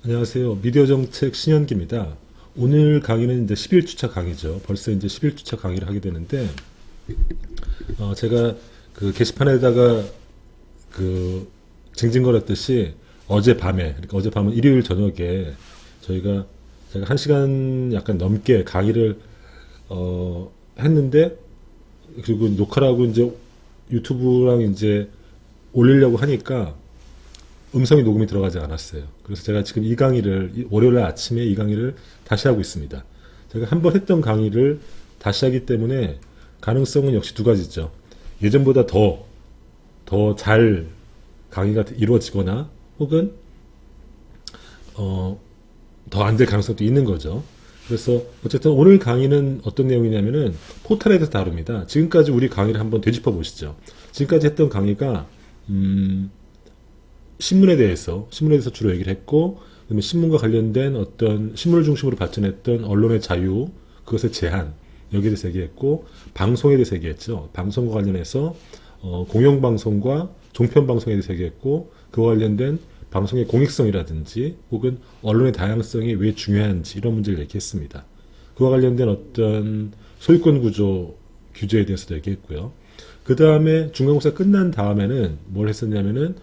안녕하세요. 미디어 정책 신현기입니다. 오늘 강의는 이제 11주차 강의죠. 벌써 이제 11주차 강의를 하게 되는데, 제가 그 게시판에다가 그 징징거렸듯이 어젯밤에, 그러니까 어젯밤은 일요일 저녁에 저희가 제가 1시간 약간 넘게 강의를, 했는데, 그리고 녹화를 하고 이제 유튜브랑 이제 올리려고 하니까 음성이 녹음이 들어가지 않았어요. 그래서 제가 지금 이 강의를 월요일 아침에 이 강의를 다시 하고 있습니다. 제가 한번 했던 강의를 다시 하기 때문에 가능성은 역시 두 가지죠. 예전보다 더 잘 강의가 이루어지거나 혹은 더 안 될 가능성도 있는 거죠. 그래서 어쨌든 오늘 강의는 어떤 내용이냐면은 포탈에 대해서 다룹니다. 지금까지 우리 강의를 한번 되짚어 보시죠. 지금까지 했던 강의가 신문에 대해서 주로 얘기를 했고, 그다음에 신문과 관련된 어떤 신문을 중심으로 발전했던 언론의 자유, 그것의 제한, 여기에 대해서 얘기했고, 방송에 대해서 얘기했죠. 방송과 관련해서 공영방송과 종편방송에 대해서 얘기했고, 그와 관련된 방송의 공익성이라든지 혹은 언론의 다양성이 왜 중요한지 이런 문제를 얘기했습니다. 그와 관련된 어떤 소유권 구조 규제에 대해서도 얘기했고요. 그 다음에 중간고사 끝난 다음에는 뭘 했었냐면은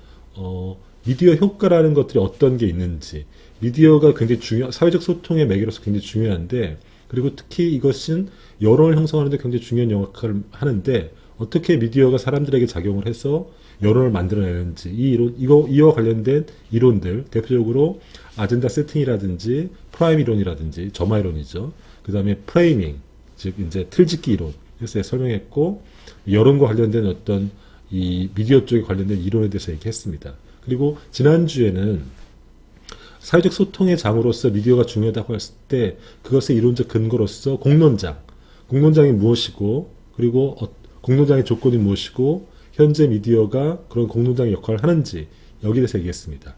미디어 효과라는 것들이 어떤 게 있는지, 미디어가 굉장히 사회적 소통의 매개로서 굉장히 중요한데, 그리고 특히 이것은 여론을 형성하는 데 굉장히 중요한 역할을 하는데, 어떻게 미디어가 사람들에게 작용을 해서 여론을 만들어내는지, 이와 관련된 이론들, 대표적으로 아젠다 세팅이라든지, 프라임 이론이라든지, 점화 이론이죠. 그 다음에 프레이밍, 즉, 이제 틀짓기 이론, 에서 설명했고, 여론과 관련된 어떤 이 미디어 쪽에 관련된 이론에 대해서 얘기했습니다. 그리고 지난주에는 사회적 소통의 장으로서 미디어가 중요하다고 했을 때 그것의 이론적 근거로서 공론장이 무엇이고, 그리고 공론장의 조건이 무엇이고, 현재 미디어가 그런 공론장의 역할을 하는지, 여기에 대해서 얘기했습니다.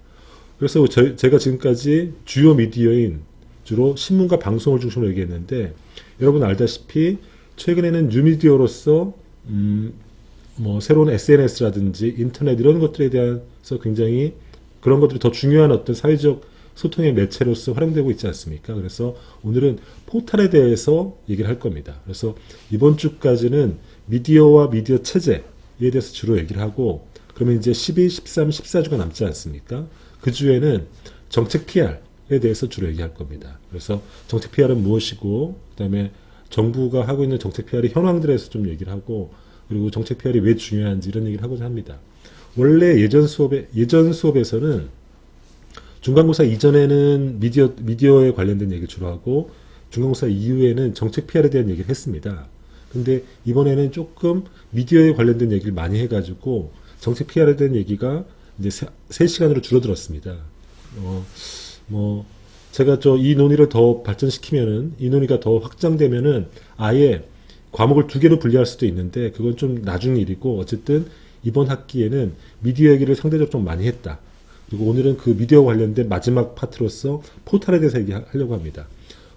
그래서 제가 지금까지 주요 미디어인 주로 신문과 방송을 중심으로 얘기했는데, 여러분 알다시피 최근에는 뉴미디어로서 새로운 SNS라든지 인터넷 이런 것들에 대해서 굉장히 그런 것들이 더 중요한 어떤 사회적 소통의 매체로서 활용되고 있지 않습니까? 그래서 오늘은 포탈에 대해서 얘기를 할 겁니다. 그래서 이번 주까지는 미디어와 미디어 체제에 대해서 주로 얘기를 하고, 그러면 이제 12, 13, 14주가 남지 않습니까? 그 주에는 정책 PR에 대해서 주로 얘기할 겁니다. 그래서 정책 PR은 무엇이고, 그 다음에 정부가 하고 있는 정책 PR의 현황들에 대해서 좀 얘기를 하고, 그리고 정책 PR이 왜 중요한지 이런 얘기를 하고자 합니다. 원래 예전 수업에서는 중간고사 이전에는 미디어에 관련된 얘기를 주로 하고, 중간고사 이후에는 정책 PR에 대한 얘기를 했습니다. 근데 이번에는 조금 미디어에 관련된 얘기를 많이 해가지고, 정책 PR에 대한 얘기가 이제 3시간으로 줄어들었습니다. 제가 이 논의를 더 발전시키면은, 이 논의가 더 확장되면은 아예 과목을 2개로 분리할 수도 있는데, 그건 좀 나중 일이고, 어쨌든 이번 학기에는 미디어 얘기를 상대적으로 좀 많이 했다. 그리고 오늘은 그 미디어 관련된 마지막 파트로서 포탈에 대해서 얘기하려고 합니다.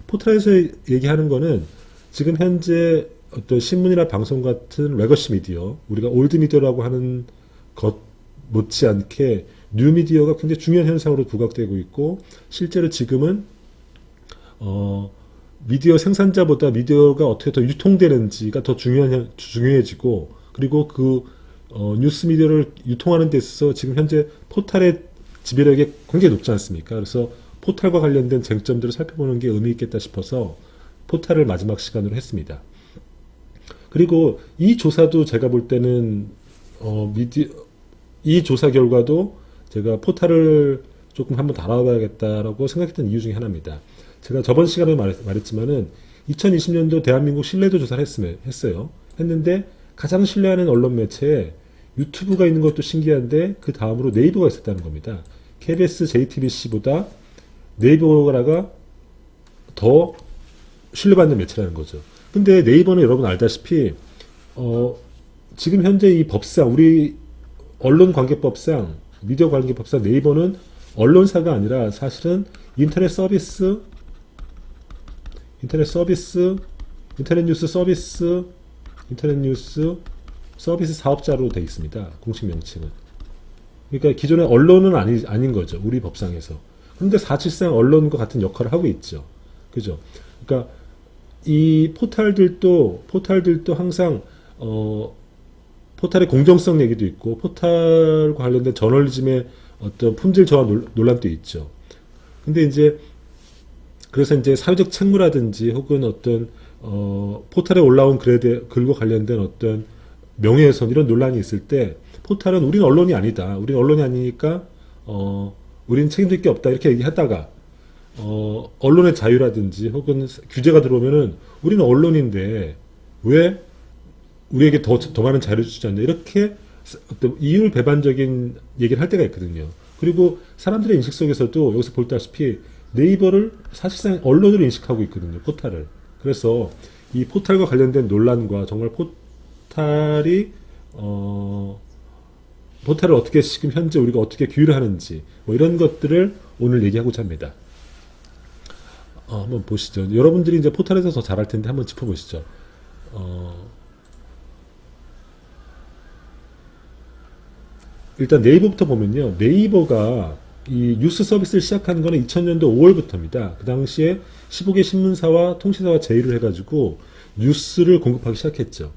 포탈에서 얘기하는 거는 지금 현재 어떤 신문이나 방송 같은 레거시 미디어, 우리가 올드 미디어라고 하는 것 못지않게 뉴 미디어가 굉장히 중요한 현상으로 부각되고 있고, 실제로 지금은 미디어 생산자보다 미디어가 어떻게 더 유통되는지가 더 중요해지고, 그리고 그 뉴스 미디어를 유통하는 데 있어서 지금 현재 포탈의 지배력이 굉장히 높지 않습니까? 그래서 포탈과 관련된 쟁점들을 살펴보는 게 의미 있겠다 싶어서 포탈을 마지막 시간으로 했습니다. 그리고 이 조사도 제가 볼 때는 이 조사 결과도 제가 포탈을 조금 한번 다뤄봐야겠다라고 생각했던 이유 중에 하나입니다. 제가 저번 시간에 말했지만은 2020년도 대한민국 신뢰도 조사를 했어요. 했는데 가장 신뢰하는 언론 매체에 유튜브가 있는 것도 신기한데 그 다음으로 네이버가 있었다는 겁니다. KBS, JTBC보다 네이버가 더 신뢰받는 매체라는 거죠. 근데 네이버는 여러분 알다시피 지금 현재 이 법상, 우리 언론관계법상, 미디어관계법상 네이버는 언론사가 아니라 사실은 인터넷 뉴스 서비스 사업자로 되어 있습니다. 공식 명칭은. 그러니까 기존의 언론은 아닌 거죠. 우리 법상에서. 근데 사실상 언론과 같은 역할을 하고 있죠. 그죠? 그러니까 이 포탈들도 항상 포탈의 공정성 얘기도 있고 포탈과 관련된 저널리즘의 어떤 품질 저하 논란도 있죠. 근데 이제 그래서 이제 사회적 책무라든지 혹은 어떤 포탈에 올라온 글과 관련된 어떤 명예훼손 이런 논란이 있을 때 포탈은 우리는 언론이 아니다. 우리는 언론이 아니니까 우리는 책임질 게 없다 이렇게 얘기하다가 언론의 자유라든지 혹은 규제가 들어오면은 우리는 언론인데 왜 우리에게 더 많은 자유를 주지 않냐 이렇게 어떤 이율배반적인 얘기를 할 때가 있거든요. 그리고 사람들의 인식 속에서도 여기서 볼다시피 네이버를 사실상 언론으로 인식하고 있거든요. 포탈을. 그래서 이 포탈과 관련된 논란과 정말 포탈을 어떻게 지금 현재 우리가 어떻게 규율을 하는지 뭐 이런 것들을 오늘 얘기하고자 합니다. 한번 보시죠. 여러분들이 이제 포탈에서 더 잘할 텐데 한번 짚어보시죠. 일단 네이버부터 보면요. 네이버가 이 뉴스 서비스를 시작한 거는 2000년도 5월부터입니다. 그 당시에 15개 신문사와 통신사와 제휴를 해가지고 뉴스를 공급하기 시작했죠.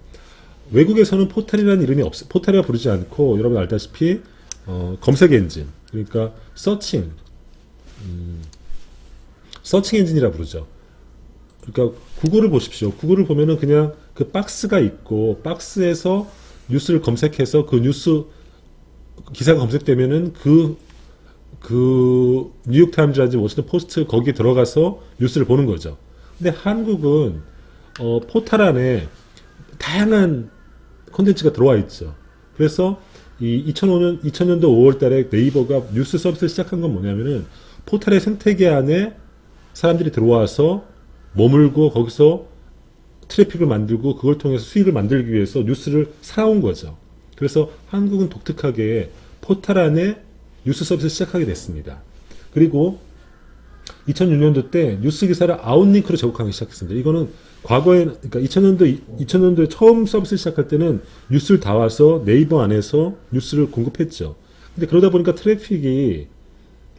외국에서는 포탈이라는 이름이 포탈이라 부르지 않고 여러분 알다시피 검색 엔진 그러니까 서칭 엔진이라 부르죠. 그러니까 구글을 보십시오. 구글을 보면은 그냥 그 박스가 있고 박스에서 뉴스를 검색해서 그 뉴스 기사가 검색되면은 그 뉴욕타임즈라든지 워싱턴 포스트 거기에 들어가서 뉴스를 보는 거죠. 근데 한국은 포탈 안에 다양한 콘텐츠가 들어와 있죠. 그래서 이 2000년도 5월 달에 네이버가 뉴스 서비스를 시작한 건 뭐냐면은 포탈의 생태계 안에 사람들이 들어와서 머물고 거기서 트래픽을 만들고 그걸 통해서 수익을 만들기 위해서 뉴스를 사온 거죠. 그래서 한국은 독특하게 포탈 안에 뉴스 서비스를 시작하게 됐습니다. 그리고 2006년도 때 뉴스 기사를 아웃링크로 제공하기 시작했습니다. 이거는 과거에, 그러니까 2000년도에 처음 서비스를 시작할 때는 뉴스를 다 와서 네이버 안에서 뉴스를 공급했죠. 근데 그러다 보니까 트래픽이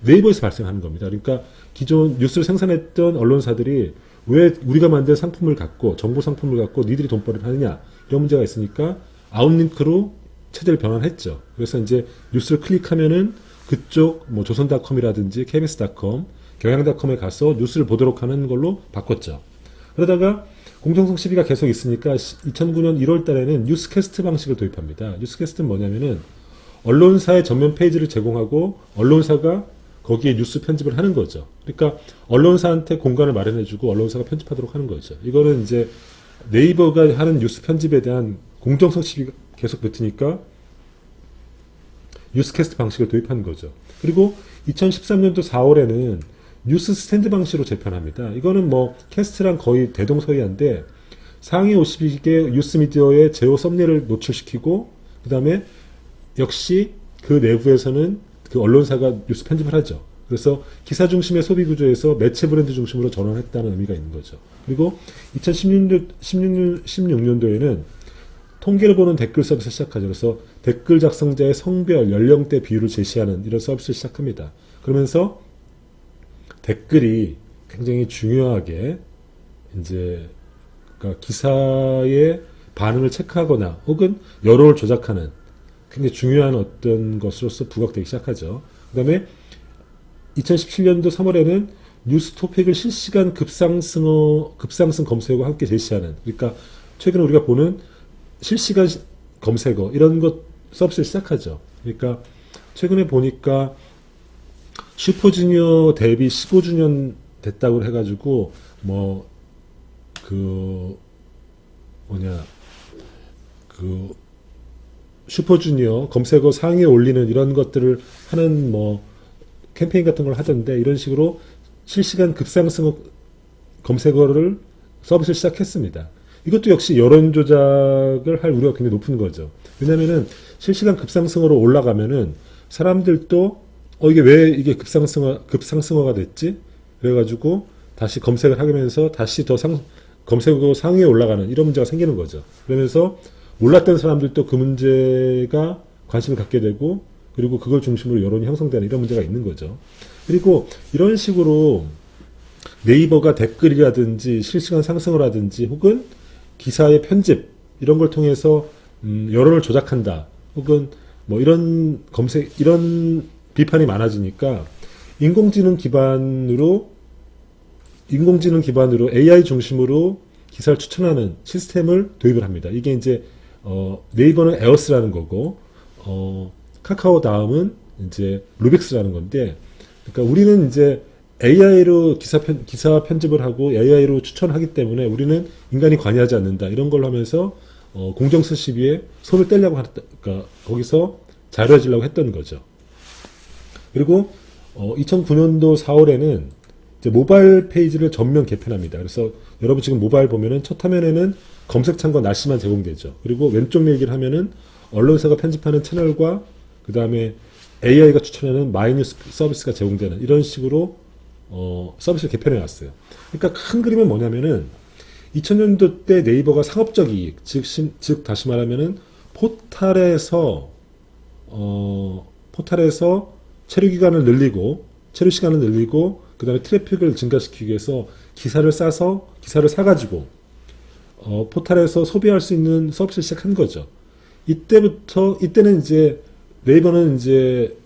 네이버에서 발생하는 겁니다. 그러니까 기존 뉴스를 생산했던 언론사들이 왜 우리가 만든 상품을 갖고, 정보 상품을 갖고 니들이 돈벌이를 하느냐, 이런 문제가 있으니까 아웃링크로 체제를 변환했죠. 그래서 이제 뉴스를 클릭하면은 그쪽 뭐 조선닷컴이라든지 KBS닷컴, 경향닷컴에 가서 뉴스를 보도록 하는 걸로 바꿨죠. 그러다가 공정성 시비가 계속 있으니까 2009년 1월 달에는 뉴스캐스트 방식을 도입합니다. 뉴스캐스트는 뭐냐면은 언론사의 전면 페이지를 제공하고 언론사가 거기에 뉴스 편집을 하는 거죠. 그러니까 언론사한테 공간을 마련해주고 언론사가 편집하도록 하는 거죠. 이거는 이제 네이버가 하는 뉴스 편집에 대한 공정성 시비가 계속 붙으니까 뉴스캐스트 방식을 도입한 거죠. 그리고 2013년도 4월에는 뉴스 스탠드 방식으로 재편합니다. 이거는 뭐 캐스트랑 거의 대동소이한데 상위 52개 뉴스 미디어의 제호 썸네일을 노출시키고 그 다음에 역시 그 내부에서는 그 언론사가 뉴스 편집을 하죠. 그래서 기사 중심의 소비 구조에서 매체 브랜드 중심으로 전환했다는 의미가 있는 거죠. 그리고 2016년도에는 통계를 보는 댓글 서비스를 시작하죠. 그래서 댓글 작성자의 성별, 연령대 비율을 제시하는 이런 서비스를 시작합니다. 그러면서 댓글이 굉장히 중요하게 이제 그러니까 기사의 반응을 체크하거나 혹은 여론을 조작하는 굉장히 중요한 어떤 것으로서 부각되기 시작하죠. 그 다음에 2017년도 3월에는 뉴스 토픽을 실시간 급상승 검색어와 함께 제시하는, 그러니까 최근에 우리가 보는 실시간 검색어 이런 것 서비스를 시작하죠. 그러니까 최근에 보니까 슈퍼주니어 데뷔 15주년 됐다고 해가지고 슈퍼주니어 검색어 상위에 올리는 이런 것들을 하는 캠페인 같은 걸 하던데, 이런 식으로 실시간 급상승 검색어를 서비스를 시작했습니다. 이것도 역시 여론 조작을 할 우려가 굉장히 높은 거죠. 왜냐면은 실시간 급상승어로 올라가면은 사람들도 이게 왜 이게 급상승어가 됐지? 그래가지고 다시 검색을 하면서 다시 더 검색어 상위에 올라가는 이런 문제가 생기는 거죠. 그러면서 몰랐던 사람들도 그 문제가 관심을 갖게 되고, 그리고 그걸 중심으로 여론이 형성되는 이런 문제가 있는 거죠. 그리고 이런 식으로 네이버가 댓글이라든지 실시간 상승을 하든지 혹은 기사의 편집 이런 걸 통해서 여론을 조작한다. 혹은 뭐 이런 검색 이런 비판이 많아지니까 인공지능 기반으로 AI 중심으로 기사를 추천하는 시스템을 도입을 합니다. 이게 이제 네이버는 에어스라는 거고 카카오 다음은 이제 루빅스라는 건데, 그러니까 우리는 이제 AI로 기사 편집을 하고 AI로 추천하기 때문에 우리는 인간이 관여하지 않는다 이런 걸로 하면서 공정성 시비에 손을 떼려고 그러니까 거기서 자유해지려고 했던 거죠. 그리고 2009년도 4월에는 이제 모바일 페이지를 전면 개편합니다. 그래서 여러분 지금 모바일 보면은 첫 화면에는 검색창과 날씨만 제공되죠. 그리고 왼쪽 얘기를 하면은 언론사가 편집하는 채널과 그 다음에 AI가 추천하는 마이뉴스 서비스가 제공되는 이런 식으로 서비스를 개편해 놨어요. 그러니까 큰 그림은 뭐냐면은 2000년도 때 네이버가 상업적 이익, 즉 다시 말하면은 포탈에서 체류 시간을 늘리고 그 다음에 트래픽을 증가시키기 위해서 기사를 사가지고 포탈에서 소비할 수 있는 서비스를 시작한 거죠. 이때는 이제 네이버는 이제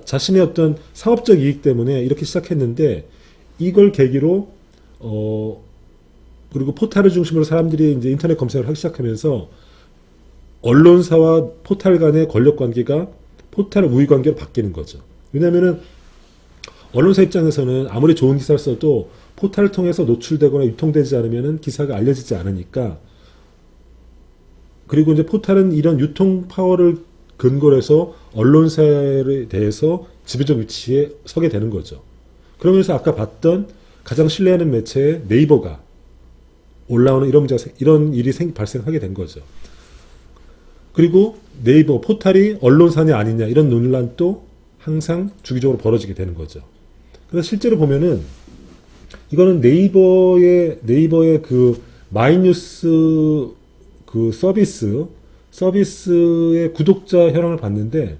자신의 어떤 상업적 이익 때문에 이렇게 시작했는데, 이걸 계기로 그리고 포탈을 중심으로 사람들이 이제 인터넷 검색을 하기 시작하면서 언론사와 포탈 간의 권력 관계가 포탈 우위 관계로 바뀌는 거죠. 왜냐하면은 언론사 입장에서는 아무리 좋은 기사를 써도 포탈을 통해서 노출되거나 유통되지 않으면은 기사가 알려지지 않으니까, 그리고 이제 포탈은 이런 유통 파워를 근거로 해서 언론사에 대해서 지배적 위치에 서게 되는 거죠. 그러면서 아까 봤던 가장 신뢰하는 매체의 네이버가 올라오는 이런 일이 발생하게 된 거죠. 그리고 네이버, 포탈이 언론사냐 아니냐 이런 논란도 항상 주기적으로 벌어지게 되는 거죠. 그래서 실제로 보면은 이거는 네이버의 그 마이뉴스 그 서비스의 구독자 현황을 봤는데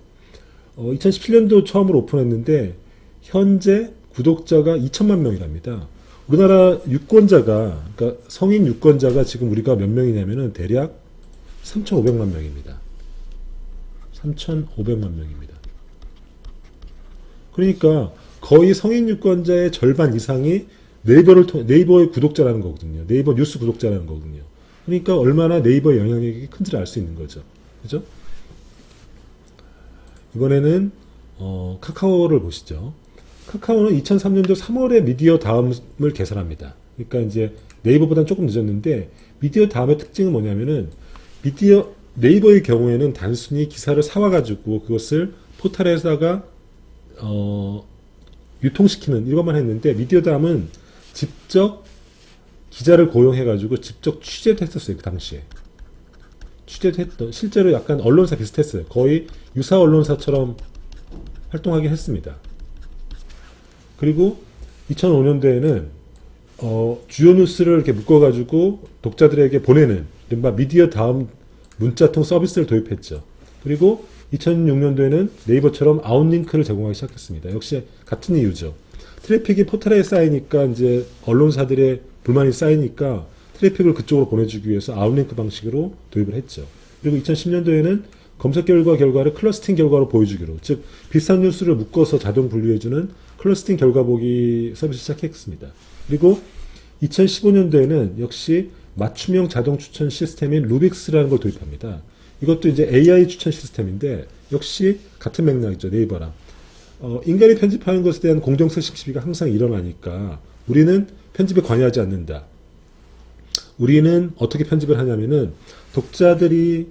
2017년도 처음으로 오픈했는데 현재 구독자가 2천만 명이랍니다. 우리나라 유권자가, 그러니까 성인 유권자가 지금 우리가 몇 명이냐면은 대략 3,500만 명입니다. 3,500만 명입니다. 그러니까 거의 성인 유권자의 절반 이상이 네이버의 구독자라는 거거든요. 네이버 뉴스 구독자라는 거거든요. 그러니까 얼마나 네이버의 영향력이 큰지를 알 수 있는 거죠. 그죠? 이번에는 카카오를 보시죠. 카카오는 2003년도 3월에 미디어 다음을 개설합니다. 그러니까 이제 네이버보다는 조금 늦었는데, 미디어 다음의 특징은 뭐냐면은 네이버의 경우에는 단순히 기사를 사와가지고 그것을 포털에다가 유통시키는 이것만 했는데, 미디어 다음은 직접 기자를 고용해가지고 직접 취재도 했었어요. 그 당시에 실제로 약간 언론사 비슷했어요. 거의 유사 언론사처럼 활동하게 했습니다. 그리고 2005년도에는 주요 뉴스를 이렇게 묶어가지고 독자들에게 보내는 이른바 미디어 다음 문자통 서비스를 도입했죠. 그리고 2006년도에는 네이버처럼 아웃링크를 제공하기 시작했습니다. 역시 같은 이유죠. 트래픽이 포털에 쌓이니까 이제 언론사들의 불만이 쌓이니까 트래픽을 그쪽으로 보내주기 위해서 아웃링크 방식으로 도입을 했죠. 그리고 2010년도에는 검색 결과를 클러스팅 결과로 보여주기로, 즉 비슷한 뉴스를 묶어서 자동 분류해주는 클러스팅 결과 보기 서비스 시작했습니다. 그리고 2015년도에는 역시 맞춤형 자동 추천 시스템인 루빅스라는 걸 도입합니다. 이것도 이제 AI 추천 시스템인데 역시 같은 맥락이죠. 네이버랑. 인간이 편집하는 것에 대한 공정성 시비가 항상 일어나니까 우리는 편집에 관여하지 않는다. 우리는 어떻게 편집을 하냐면은 독자들이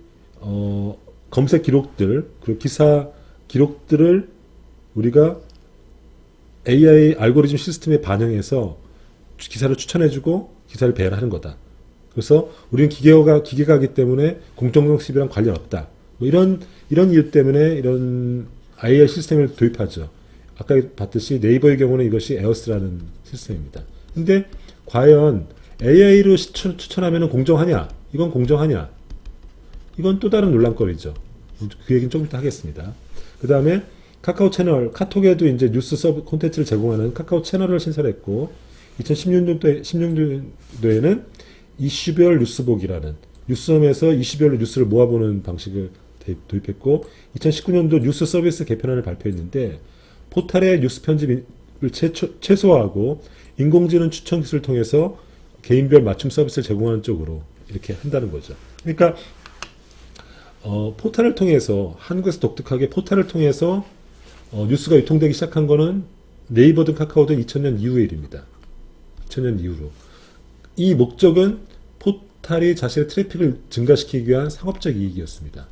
검색 기록들, 그리고 기사 기록들을 우리가 AI 알고리즘 시스템에 반영해서 기사를 추천해주고 기사를 배열하는 거다. 그래서 우리는 기계가기 때문에 공정성 시비랑 관련 없다. 뭐 이런 이유 때문에 이런 AI 시스템을 도입하죠. 아까 봤듯이 네이버의 경우는 이것이 에어스라는 시스템입니다. 근데 과연 AI로 추천하면 공정하냐? 이건 공정하냐? 이건 또 다른 논란거리죠. 그 얘기는 조금 이따 하겠습니다. 그 다음에 카카오 채널, 카톡에도 이제 뉴스 서브 콘텐츠를 제공하는 카카오 채널을 신설했고, 2016년도에는 이슈별 뉴스복이라는 뉴스홈에서 이슈별로 뉴스를 모아보는 방식을 도입했고, 2019년도 뉴스 서비스 개편안을 발표했는데, 포탈의 뉴스 편집을 최소화하고 인공지능 추천 기술을 통해서 개인별 맞춤 서비스를 제공하는 쪽으로 이렇게 한다는 거죠. 그러니까 포탈을 통해서, 한국에서 독특하게 포탈을 통해서 뉴스가 유통되기 시작한 거는 네이버든 카카오든 2000년 이후의 일입니다. 2000년 이후로. 이 목적은 포탈이 자신의 트래픽을 증가시키기 위한 상업적 이익이었습니다.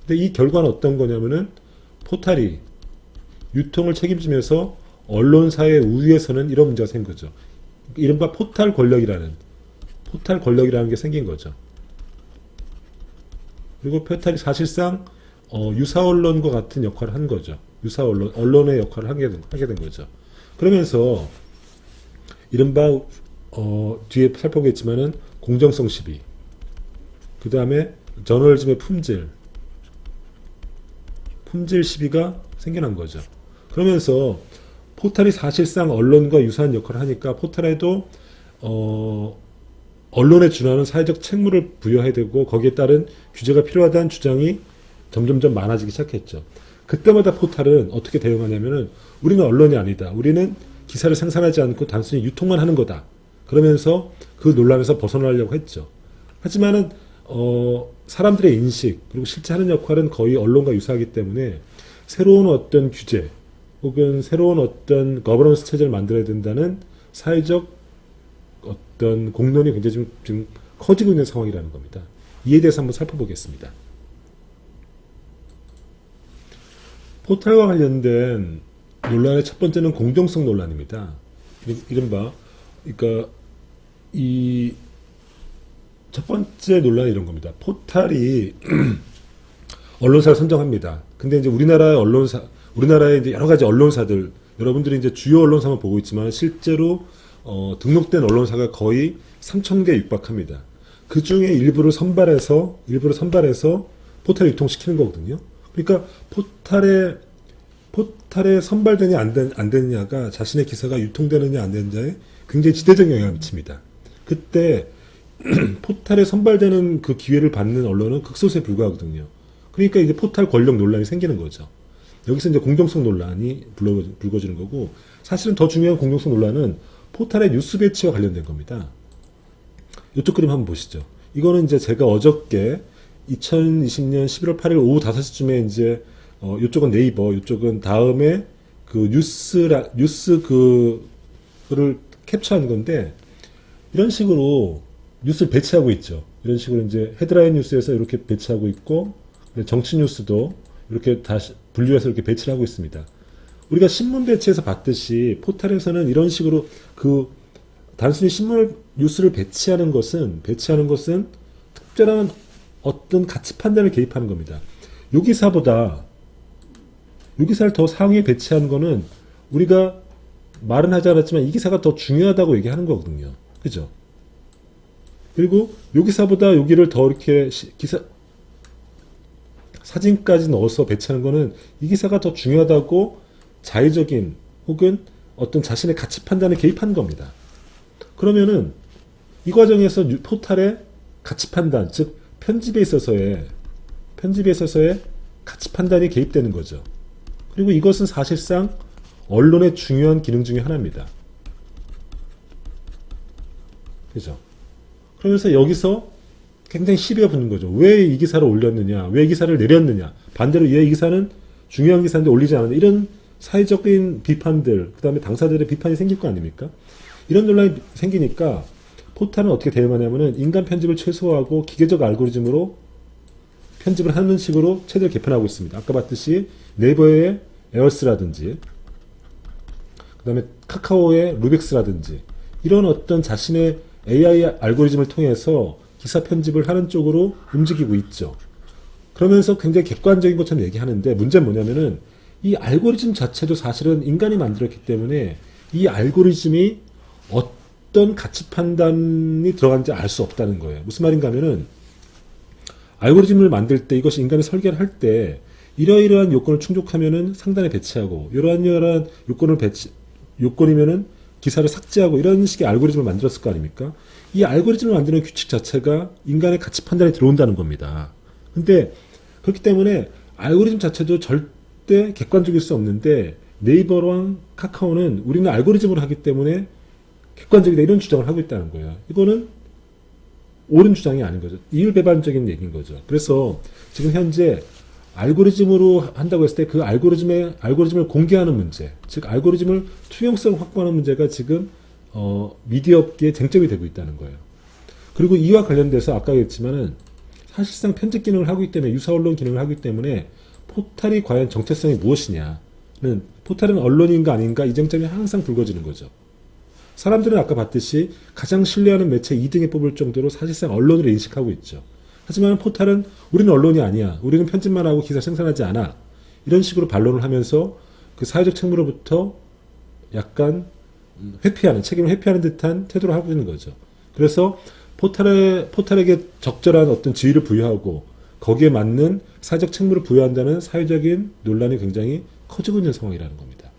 근데 이 결과는 어떤 거냐면은 포탈이 유통을 책임지면서 언론사의 우위에서는 이런 문제가 생긴 거죠. 이른바 포탈 권력이라는 게 생긴 거죠. 그리고 포탈이 사실상 유사 언론과 같은 역할을 한 거죠. 유사 언론의 역할을 하게 된 거죠. 그러면서 이른바 뒤에 살펴보겠지만은 공정성 시비, 그 다음에 저널리즘의 품질 시비가 생겨난 거죠. 그러면서 포탈이 사실상 언론과 유사한 역할을 하니까 포탈에도 언론에 준하는 사회적 책무를 부여해야 되고 거기에 따른 규제가 필요하다는 주장이 점점점 많아지기 시작했죠. 그때마다 포탈은 어떻게 대응하냐면은 우리는 언론이 아니다. 우리는 기사를 생산하지 않고 단순히 유통만 하는 거다. 그러면서 그 논란에서 벗어나려고 했죠. 하지만은 사람들의 인식 그리고 실제 하는 역할은 거의 언론과 유사하기 때문에 새로운 어떤 규제 혹은 새로운 어떤 거버넌스 체제를 만들어야 된다는 사회적 어떤 공론이 굉장히 지금 커지고 있는 상황이라는 겁니다. 이에 대해서 한번 살펴보겠습니다. 포탈과 관련된 논란의 첫 번째는 공정성 논란입니다. 이른바 그러니까 이 첫 번째 논란이 이런 겁니다. 포탈이 언론사를 선정합니다. 근데 이제 우리나라의 이제 여러 가지 언론사들, 여러분들이 이제 주요 언론사만 보고 있지만 실제로 등록된 언론사가 거의 3,000개 육박합니다. 그 중에 일부를 선발해서 포탈에 유통시키는 거거든요. 그러니까 포탈에 선발되냐 안 되느냐가 자신의 기사가 유통되느냐 안 되느냐에 굉장히 지대적 영향을 미칩니다. 그때 포탈에 선발되는 그 기회를 받는 언론은 극소수에 불과하거든요. 그러니까 이제 포탈 권력 논란이 생기는 거죠. 여기서 이제 공정성 논란이 불거지는 거고, 사실은 더 중요한 공정성 논란은 포탈의 뉴스 배치와 관련된 겁니다. 이쪽 그림 한번 보시죠. 이거는 이제 제가 어저께 2020년 11월 8일 오후 5시쯤에 이제 이쪽은 네이버, 이쪽은 다음에 그 뉴스 그를 캡처한 건데, 이런 식으로 뉴스를 배치하고 있죠. 이런 식으로 이제 헤드라인 뉴스에서 이렇게 배치하고 있고, 정치 뉴스도 이렇게 다시 분류해서 이렇게 배치를 하고 있습니다. 우리가 신문 배치에서 봤듯이 포탈에서는 이런 식으로 단순히 뉴스를 배치하는 것은 특별한 어떤 가치 판단을 개입하는 겁니다. 요 기사를 더 상위에 배치하는 거는 우리가 말은 하지 않았지만 이 기사가 더 중요하다고 얘기하는 거거든요. 그죠? 그리고 요 기사보다 여기를 더 이렇게 사진까지 넣어서 배치하는 거는 이 기사가 더 중요하다고 자의적인 혹은 어떤 자신의 가치 판단에 개입한 겁니다. 그러면은 이 과정에서 포탈의 가치 판단, 즉 편집에 있어서의 가치 판단이 개입되는 거죠. 그리고 이것은 사실상 언론의 중요한 기능 중에 하나입니다. 그죠? 그러면서 여기서 굉장히 시비가 붙는 거죠. 왜 이 기사를 올렸느냐, 왜 이 기사를 내렸느냐, 반대로 왜 이 기사는 중요한 기사인데 올리지 않았느냐, 이런 사회적인 비판들, 그 다음에 당사자들의 비판이 생길 거 아닙니까? 이런 논란이 생기니까 포탈은 어떻게 대응하냐면은 인간 편집을 최소화하고 기계적 알고리즘으로 편집을 하는 식으로 체제를 개편하고 있습니다. 아까 봤듯이 네이버의 에어스라든지, 그 다음에 카카오의 루빅스라든지, 이런 어떤 자신의 AI 알고리즘을 통해서 기사 편집을 하는 쪽으로 움직이고 있죠. 그러면서 굉장히 객관적인 것처럼 얘기하는데, 문제는 뭐냐면은 이 알고리즘 자체도 사실은 인간이 만들었기 때문에 이 알고리즘이 어떤 가치 판단이 들어간지 알 수 없다는 거예요. 무슨 말인가 하면은 알고리즘을 만들 때, 이것이 인간이 설계를 할 때 이러이러한 요건을 충족하면은 상단에 배치하고 이러한 요건이면은 기사를 삭제하고 이런 식의 알고리즘을 만들었을 거 아닙니까? 이 알고리즘을 만드는 규칙 자체가 인간의 가치 판단에 들어온다는 겁니다. 근데 그렇기 때문에 알고리즘 자체도 절대 객관적일 수 없는데 네이버랑 카카오는 우리는 알고리즘으로 하기 때문에 객관적이다 이런 주장을 하고 있다는 거예요. 이거는 옳은 주장이 아닌 거죠. 이율배반적인 얘기인 거죠. 그래서 지금 현재 알고리즘으로 한다고 했을 때 그 알고리즘을 공개하는 문제, 즉 알고리즘을 투명성 확보하는 문제가 지금 미디어 업계에 쟁점이 되고 있다는 거예요. 그리고 이와 관련돼서 아까 얘기했지만은 사실상 편집 기능을 하고 있기 때문에 유사 언론 기능을 하기 때문에 포탈이 과연 정체성이 무엇이냐는 포탈은 언론인가 아닌가 이 쟁점이 항상 불거지는 거죠. 사람들은 아까 봤듯이 가장 신뢰하는 매체 2등에 뽑을 정도로 사실상 언론으로 인식하고 있죠. 하지만 포탈은 우리는 언론이 아니야. 우리는 편집만 하고 기사 생산하지 않아. 이런 식으로 반론을 하면서 그 사회적 책무로부터 약간 책임을 회피하는 듯한 태도를 하고 있는 거죠. 그래서 포탈에게 적절한 어떤 지위를 부여하고 거기에 맞는 사회적 책무를 부여한다는 사회적인 논란이 굉장히 커지고 있는 상황이라는 겁니다.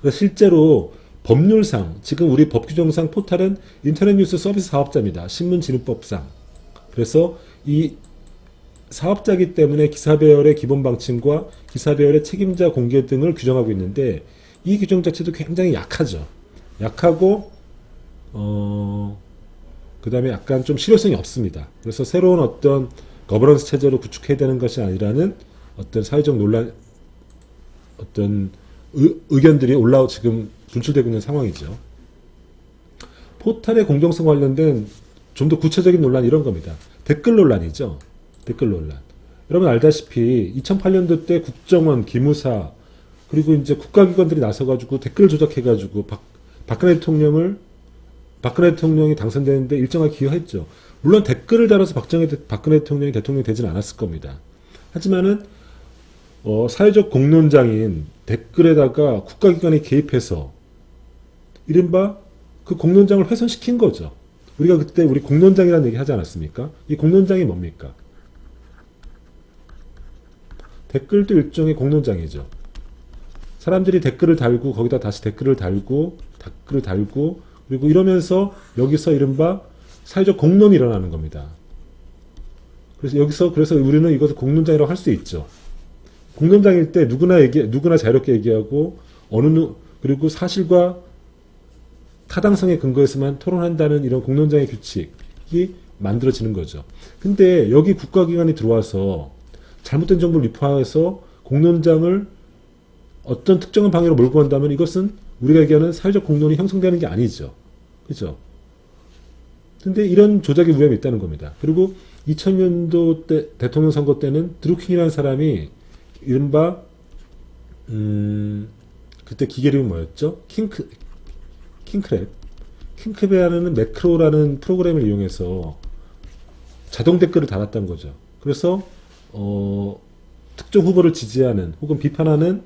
그래서 실제로 법률상 지금 우리 법규정상 포탈은 인터넷 뉴스 서비스 사업자입니다. 신문진흥법상. 그래서 이 사업자이기 때문에 기사 배열의 기본 방침과 기사 배열의 책임자 공개 등을 규정하고 있는데 이 규정 자체도 굉장히 약하죠. 약하고 그 다음에 약간 좀 실효성이 없습니다. 그래서 새로운 어떤 거버넌스 체제로 구축해야 되는 것이 아니라는 어떤 사회적 논란, 어떤 의견들이 지금 분출되고 있는 상황이죠. 포탈의 공정성 관련된 좀 더 구체적인 논란이 이런 겁니다. 댓글 논란이죠. 댓글 논란. 여러분 알다시피 2008년도 때 국정원, 기무사, 그리고 이제 국가기관들이 나서가지고 댓글 조작해가지고 박근혜 대통령이 당선되는데 일정하게 기여했죠. 물론 댓글을 달아서 박근혜 대통령이 대통령이 되진 않았을 겁니다. 하지만은 사회적 공론장인 댓글에다가 국가기관이 개입해서 이른바 그 공론장을 훼손시킨 거죠. 우리가 그때 우리 공론장이라는 얘기 하지 않았습니까? 이 공론장이 뭡니까? 댓글도 일종의 공론장이죠. 사람들이 댓글을 달고 거기다 다시 댓글을 달고 그리고 이러면서 여기서 이른바 사회적 공론이 일어나는 겁니다. 그래서 우리는 이것을 공론장이라고 할 수 있죠. 공론장일 때 누구나 자유롭게 얘기하고 그리고 사실과 타당성에 근거해서만 토론한다는 이런 공론장의 규칙이 만들어지는 거죠. 근데 여기 국가기관이 들어와서 잘못된 정보를 유포해서 공론장을 어떤 특정한 방향으로 몰고 간다면 이것은 우리가 얘기하는 사회적 공론이 형성되는 게 아니죠. 그죠? 근데 이런 조작의 위험이 있다는 겁니다. 그리고 2000년도 때 대통령 선거 때는 드루킹이라는 사람이 이른바 그때 기계 이름이 뭐였죠? 킹크랩이라는 매크로라는 프로그램을 이용해서 자동 댓글을 달았다는 거죠. 그래서 특정 후보를 지지하는 혹은 비판하는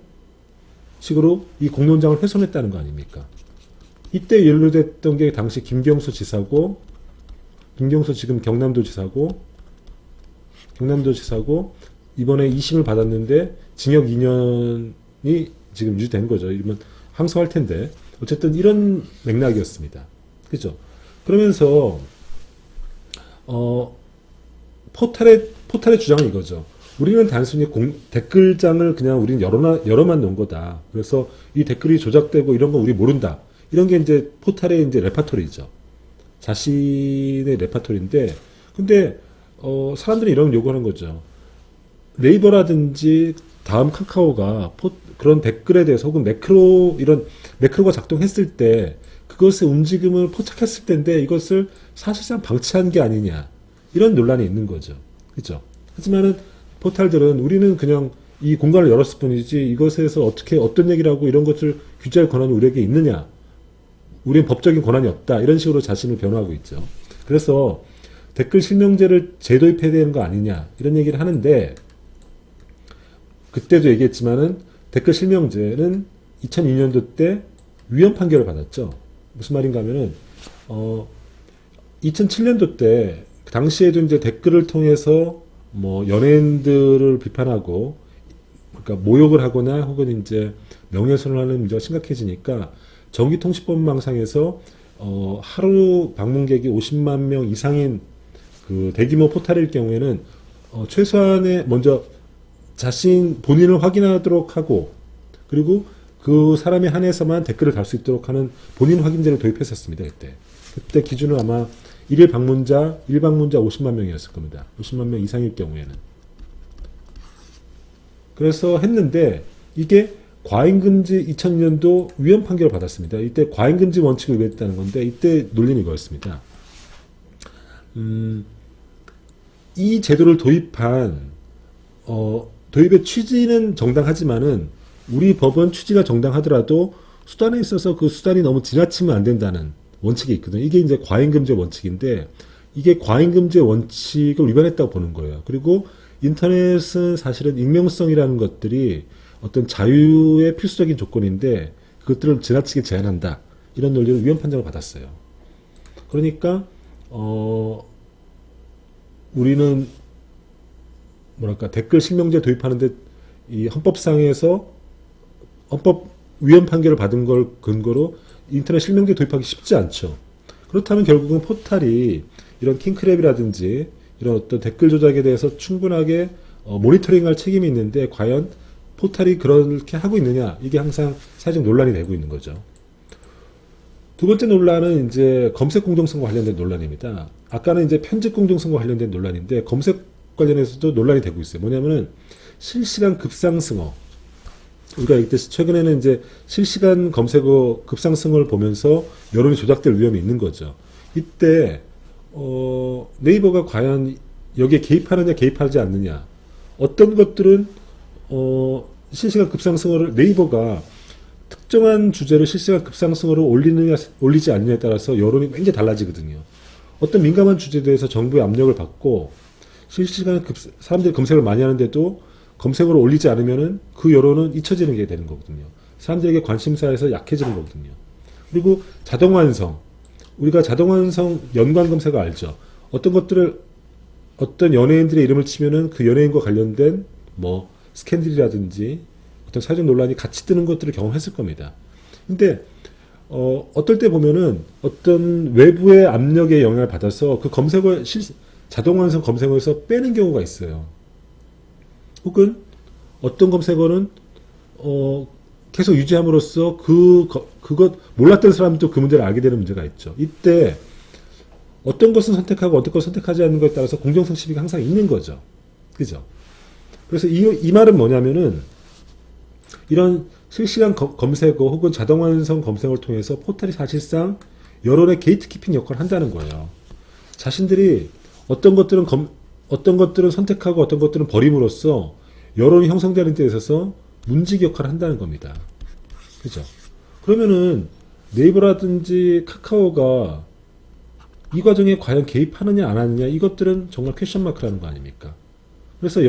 식으로 이 공론장을 훼손했다는 거 아닙니까? 이때 연루됐던 게 당시 김경수 지금 경남도 지사고 이번에 2심을 받았는데 징역 2년이 지금 유지된 거죠. 이러면 항소할 텐데 어쨌든 이런 맥락이었습니다. 그죠? 그러면서 포탈의 주장은 이거죠. 우리는 단순히 댓글장을 그냥 우리는 열어만 놓은 거다. 그래서 이 댓글이 조작되고 이런 거 우리 모른다. 이런 게 이제 포탈의 이제 레파토리죠. 자신의 레파토리인데, 근데 사람들이 이런 요구하는 거죠. 네이버라든지 다음 카카오가 그런 댓글에 대해서 혹은 매크로가 작동했을 때 그것의 움직임을 포착했을 때인데 이것을 사실상 방치한 게 아니냐 이런 논란이 있는 거죠. 그렇죠? 하지만은 포탈들은 우리는 그냥 이 공간을 열었을 뿐이지 이것에서 어떤 얘기를 하고 이런 것을 규제할 권한이 우리에게 있느냐, 우리는 법적인 권한이 없다 이런 식으로 자신을 변호하고 있죠. 그래서 댓글 실명제를 재도입해야 되는 거 아니냐 이런 얘기를 하는데, 그때도 얘기했지만은 댓글 실명제는 2002년도 때 위헌 판결을 받았죠. 무슨 말인가 하면은 2007년도 때 당시에도 이제 댓글을 통해서 뭐 연예인들을 비판하고 그러니까 모욕을 하거나 혹은 이제 명예훼손을 하는 문제가 심각해지니까 전기통신법망상에서 하루 방문객이 50만 명 이상인 그 대규모 포탈일 경우에는 최소한의 먼저 본인을 확인하도록 하고 그리고 그 사람에 한해서만 댓글을 달 수 있도록 하는 본인 확인제를 도입했었습니다. 그때 기준은 아마 일일 방문자 50만 명이었을 겁니다. 50만 명 이상일 경우에는. 그래서 했는데 이게 과잉금지 2002년도 위헌 판결을 받았습니다. 이때 과잉금지 원칙을 위반했다는 건데 이때 논리는 이거였습니다. 이 제도를 도입의 취지는 정당하지만은 우리 법은 취지가 정당하더라도 수단에 있어서 그 수단이 너무 지나치면 안 된다는 원칙이 있거든요. 이게 이제 과잉금지 원칙인데 이게 과잉금지 원칙을 위반했다고 보는 거예요. 그리고 인터넷은 사실은 익명성이라는 것들이 어떤 자유의 필수적인 조건인데 그것들을 지나치게 제한한다. 이런 논리를 위헌 판정을 받았어요. 그러니까 우리는 댓글 실명제 도입하는데 이 헌법상에서 헌법 위헌 판결을 받은 걸 근거로 인터넷 실명제 도입하기 쉽지 않죠. 그렇다면 결국은 포탈이 이런 킹크랩이라든지 이런 어떤 댓글 조작에 대해서 충분하게 모니터링할 책임이 있는데 과연 포탈이 그렇게 하고 있느냐 이게 항상 사회적 논란이 되고 있는 거죠. 두 번째 논란은 이제 검색 공정성과 관련된 논란입니다. 아까는 이제 편집 공정성과 관련된 논란인데 검색 관련해서도 논란이 되고 있어요. 뭐냐면은 실시간 급상승어. 우리가 이때 최근에는 이제 실시간 검색어 급상승을 보면서 여론이 조작될 위험이 있는 거죠. 이때 네이버가 과연 여기에 개입하느냐 개입하지 않느냐. 어떤 것들은 실시간 급상승어를 네이버가 특정한 주제를 실시간 급상승어로 올리느냐 올리지 않느냐에 따라서 여론이 굉장히 달라지거든요. 어떤 민감한 주제에 대해서 정부의 압력을 받고 실시간 사람들이 검색을 많이 하는데도 검색어를 올리지 않으면은 그 여론은 잊혀지는 게 되는 거거든요. 사람들에게 관심사에서 약해지는 거거든요. 그리고 자동완성. 우리가 자동완성 연관 검색어 알죠? 어떤 것들을 어떤 연예인들의 이름을 치면은 그 연예인과 관련된 스캔들이라든지 어떤 사회적 논란이 같이 뜨는 것들을 경험했을 겁니다. 근데 어떨 때 보면은 어떤 외부의 압력에 영향을 받아서 그 검색어 자동완성 검색어에서 빼는 경우가 있어요. 혹은 어떤 검색어는 계속 유지함으로써 그것 몰랐던 사람도 그 문제를 알게 되는 문제가 있죠. 이때 어떤 것은 선택하고 어떤 것을 선택하지 않는 것에 따라서 공정성 시비가 항상 있는 거죠. 그죠? 그래서 이 말은 뭐냐면은 이런 실시간 검색어 혹은 자동완성 검색어를 통해서 포털이 사실상 여론의 게이트키핑 역할을 한다는 거예요. 자신들이 어떤 것들은 선택하고 어떤 것들은 버림으로써 여론이 형성되는 데 있어서 문지기 역할을 한다는 겁니다. 그죠? 그러면은 네이버라든지 카카오가 이 과정에 과연 개입하느냐 안 하느냐 이것들은 정말 퀘션 마크라는 거 아닙니까? 그래서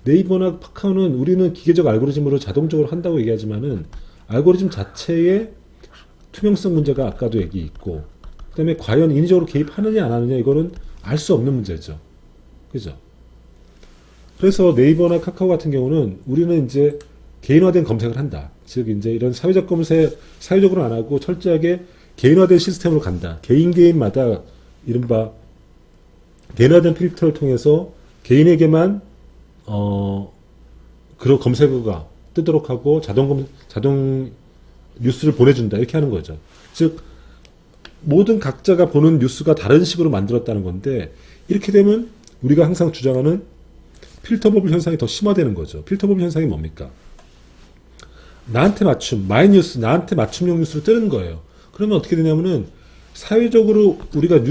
네이버나 카카오는 우리는 기계적 알고리즘으로 자동적으로 한다고 얘기하지만은 알고리즘 자체의 투명성 문제가 아까도 얘기 있고 그 다음에 과연 인위적으로 개입하느냐 안 하느냐 이거는 알 수 없는 문제죠. 그죠? 그래서 네이버나 카카오 같은 경우는 우리는 이제 개인화된 검색을 한다. 즉 이제 이런 사회적 검색 사회적으로 안 하고 철저하게 개인화된 시스템으로 간다. 개인마다 이른바 개인화된 필터를 통해서 개인에게만 그런 검색어가 뜨도록 하고 자동 뉴스를 보내준다. 이렇게 하는 거죠. 즉 모든 각자가 보는 뉴스가 다른 식으로 만들었다는 건데 이렇게 되면 우리가 항상 주장하는 필터 버블 현상이 더 심화되는 거죠. 필터 버블 현상이 뭡니까? 나한테 맞춤, 마이 뉴스, 나한테 맞춤형 뉴스를 뜨는 거예요. 그러면 어떻게 되냐면은 사회적으로 우리가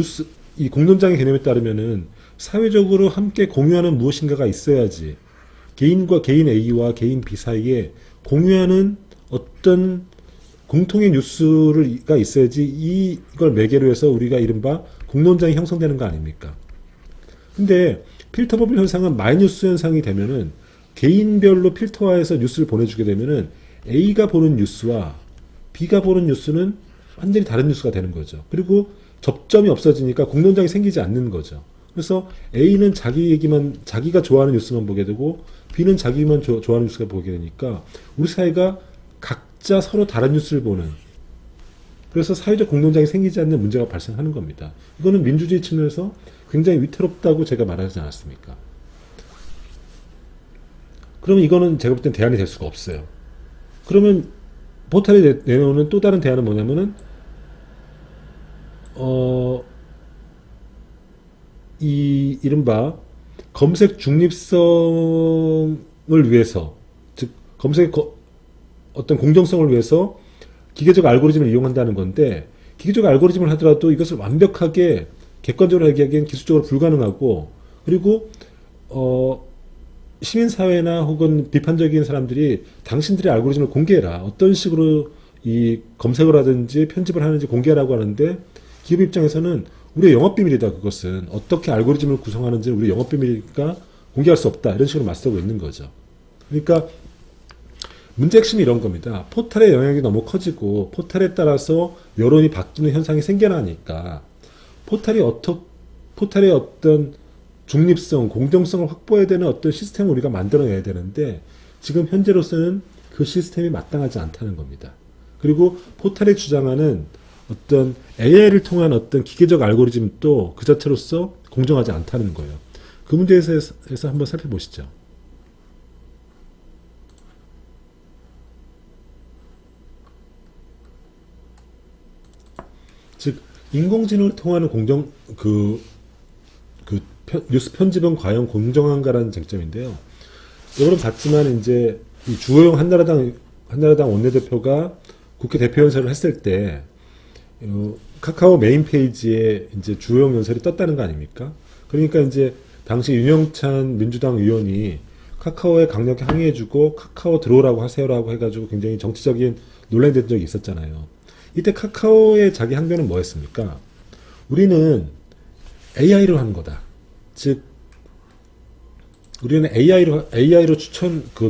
이 공론장의 개념에 따르면은 사회적으로 함께 공유하는 무엇인가가 있어야지 개인과 개인 A와 개인 B 사이에 공유하는 어떤 공통의 뉴스가 있어야지 이걸 매개로 해서 우리가 이른바 공론장이 형성되는 거 아닙니까? 근데 필터 버블 현상은 마이뉴스 현상이 되면은 개인별로 필터화해서 뉴스를 보내주게 되면은 A가 보는 뉴스와 B가 보는 뉴스는 완전히 다른 뉴스가 되는 거죠. 그리고 접점이 없어지니까 공론장이 생기지 않는 거죠. 그래서 A는 자기 얘기만, 자기가 좋아하는 뉴스만 보게 되고 B는 자기만 좋아하는 뉴스가 보게 되니까 우리 사회가 각자 서로 다른 뉴스를 보는, 그래서 사회적 공론장이 생기지 않는 문제가 발생하는 겁니다. 이거는 민주주의 측면에서 굉장히 위태롭다고 제가 말하지 않았습니까? 그러면 이거는 제가 볼 땐 대안이 될 수가 없어요. 그러면 포탈이 내놓는 또 다른 대안은 뭐냐면은 이 이른바 검색 중립성을 위해서, 즉 검색 어떤 공정성을 위해서 기계적 알고리즘을 이용한다는 건데, 기계적 알고리즘을 하더라도 이것을 완벽하게 객관적으로 얘기하기엔 기술적으로 불가능하고, 그리고 시민사회나 혹은 비판적인 사람들이 당신들의 알고리즘을 공개해라, 어떤 식으로 이 검색을 하든지 편집을 하는지 공개하라고 하는데, 기업 입장에서는 우리의 영업비밀이다, 그것은 어떻게 알고리즘을 구성하는지 우리의 영업비밀이니까 공개할 수 없다, 이런 식으로 맞서고 있는 거죠. 그러니까 문제 핵심이 이런 겁니다. 포탈의 영향이 너무 커지고 포탈에 따라서 여론이 바뀌는 현상이 생겨나니까 포탈의 어떤 중립성, 공정성을 확보해야 되는 어떤 시스템을 우리가 만들어내야 되는데, 지금 현재로서는 그 시스템이 마땅하지 않다는 겁니다. 그리고 포탈이 주장하는 어떤 AI를 통한 어떤 기계적 알고리즘도 그 자체로서 공정하지 않다는 거예요. 그 문제에 대해서 한번 살펴보시죠. 즉, 인공지능을 통하는 뉴스 편집은 과연 공정한가라는 쟁점인데요. 여러분 봤지만 이제 이 주호영 한나라당 원내대표가 국회 대표연설을 했을 때 카카오 메인 페이지에 이제 주호영 연설이 떴다는 거 아닙니까? 그러니까 이제 당시 윤영찬 민주당 의원이 카카오에 강력히 항의해주고 카카오 들어오라고 하세요라고 해가지고 굉장히 정치적인 논란이 된 적이 있었잖아요. 이때 카카오의 자기 항변은 뭐였습니까? 우리는 AI로 하는 거다. 즉, 우리는 AI로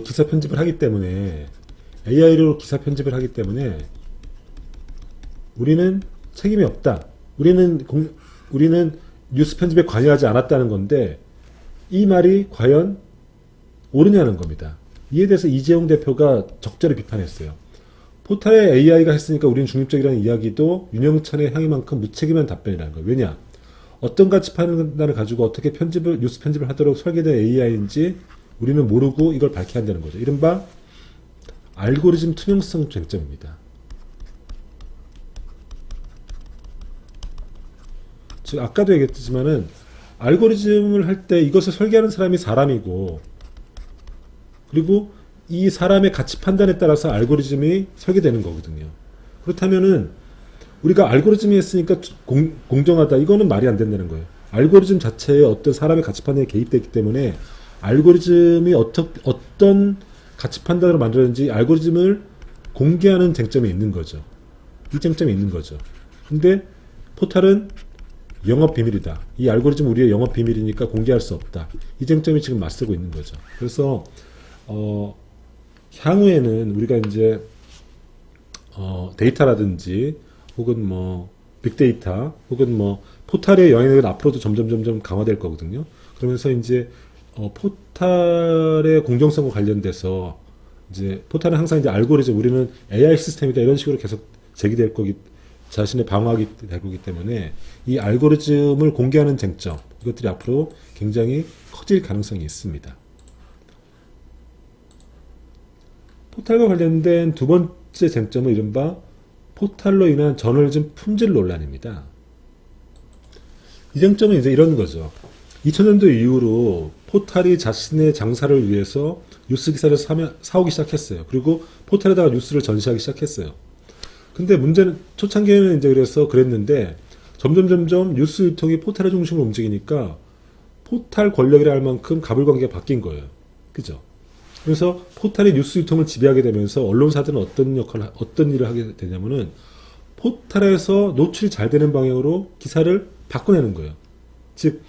기사 편집을 하기 때문에, 우리는 책임이 없다. 우리는 뉴스 편집에 관여하지 않았다는 건데, 이 말이 과연 옳으냐는 겁니다. 이에 대해서 이재용 대표가 적절히 비판했어요. 포탈에 AI가 했으니까 우리는 중립적이라는 이야기도 윤영찬의 항의만큼 무책임한 답변이라는 거예요. 왜냐? 어떤 가치 판단을 가지고 어떻게 뉴스 편집을 하도록 설계된 AI인지 우리는 모르고 이걸 밝혀야 한다는 거죠. 이른바 알고리즘 투명성 쟁점입니다. 즉, 아까도 얘기했지만은 알고리즘을 할 때 이것을 설계하는 사람이 사람이고, 그리고 이 사람의 가치 판단에 따라서 알고리즘이 설계되는 거거든요. 그렇다면은 우리가 알고리즘이 했으니까 공정하다, 이거는 말이 안 된다는 거예요. 알고리즘 자체에 어떤 사람의 가치 판단이 개입되기 때문에 알고리즘이 어떤 가치 판단으로 만들었는지 알고리즘을 공개하는 쟁점이 있는 거죠. 이 쟁점이 있는 거죠. 근데 포탈은 영업 비밀이다. 이 알고리즘 우리의 영업 비밀이니까 공개할 수 없다. 이 쟁점이 지금 맞서고 있는 거죠. 그래서 향후에는 우리가 이제 데이터라든지 혹은 빅데이터 혹은 포탈의 영향력은 앞으로도 점점 강화될 거거든요. 그러면서 이제 포탈의 공정성과 관련돼서 이제 포탈은 항상 이제 알고리즘, 우리는 AI 시스템이다, 이런 식으로 계속 제기될 자신의 방어하기 될 거기 때문에 이 알고리즘을 공개하는 쟁점, 이것들이 앞으로 굉장히 커질 가능성이 있습니다. 포탈과 관련된 두 번째 쟁점은 이른바 포탈로 인한 저널리즘 품질 논란입니다. 이 쟁점은 이제 이런 거죠. 2000년도 이후로 포탈이 자신의 장사를 위해서 뉴스 기사를 사오기 시작했어요. 그리고 포탈에다가 뉴스를 전시하기 시작했어요. 근데 문제는 초창기에는 이제 그랬는데 점점 뉴스 유통이 포탈의 중심으로 움직이니까 포탈 권력이라 할 만큼 가불관계가 바뀐 거예요. 그죠? 그래서 포탈이 뉴스 유통을 지배하게 되면서 언론사들은 어떤 일을 하게 되냐면은 포탈에서 노출이 잘 되는 방향으로 기사를 바꿔내는 거예요. 즉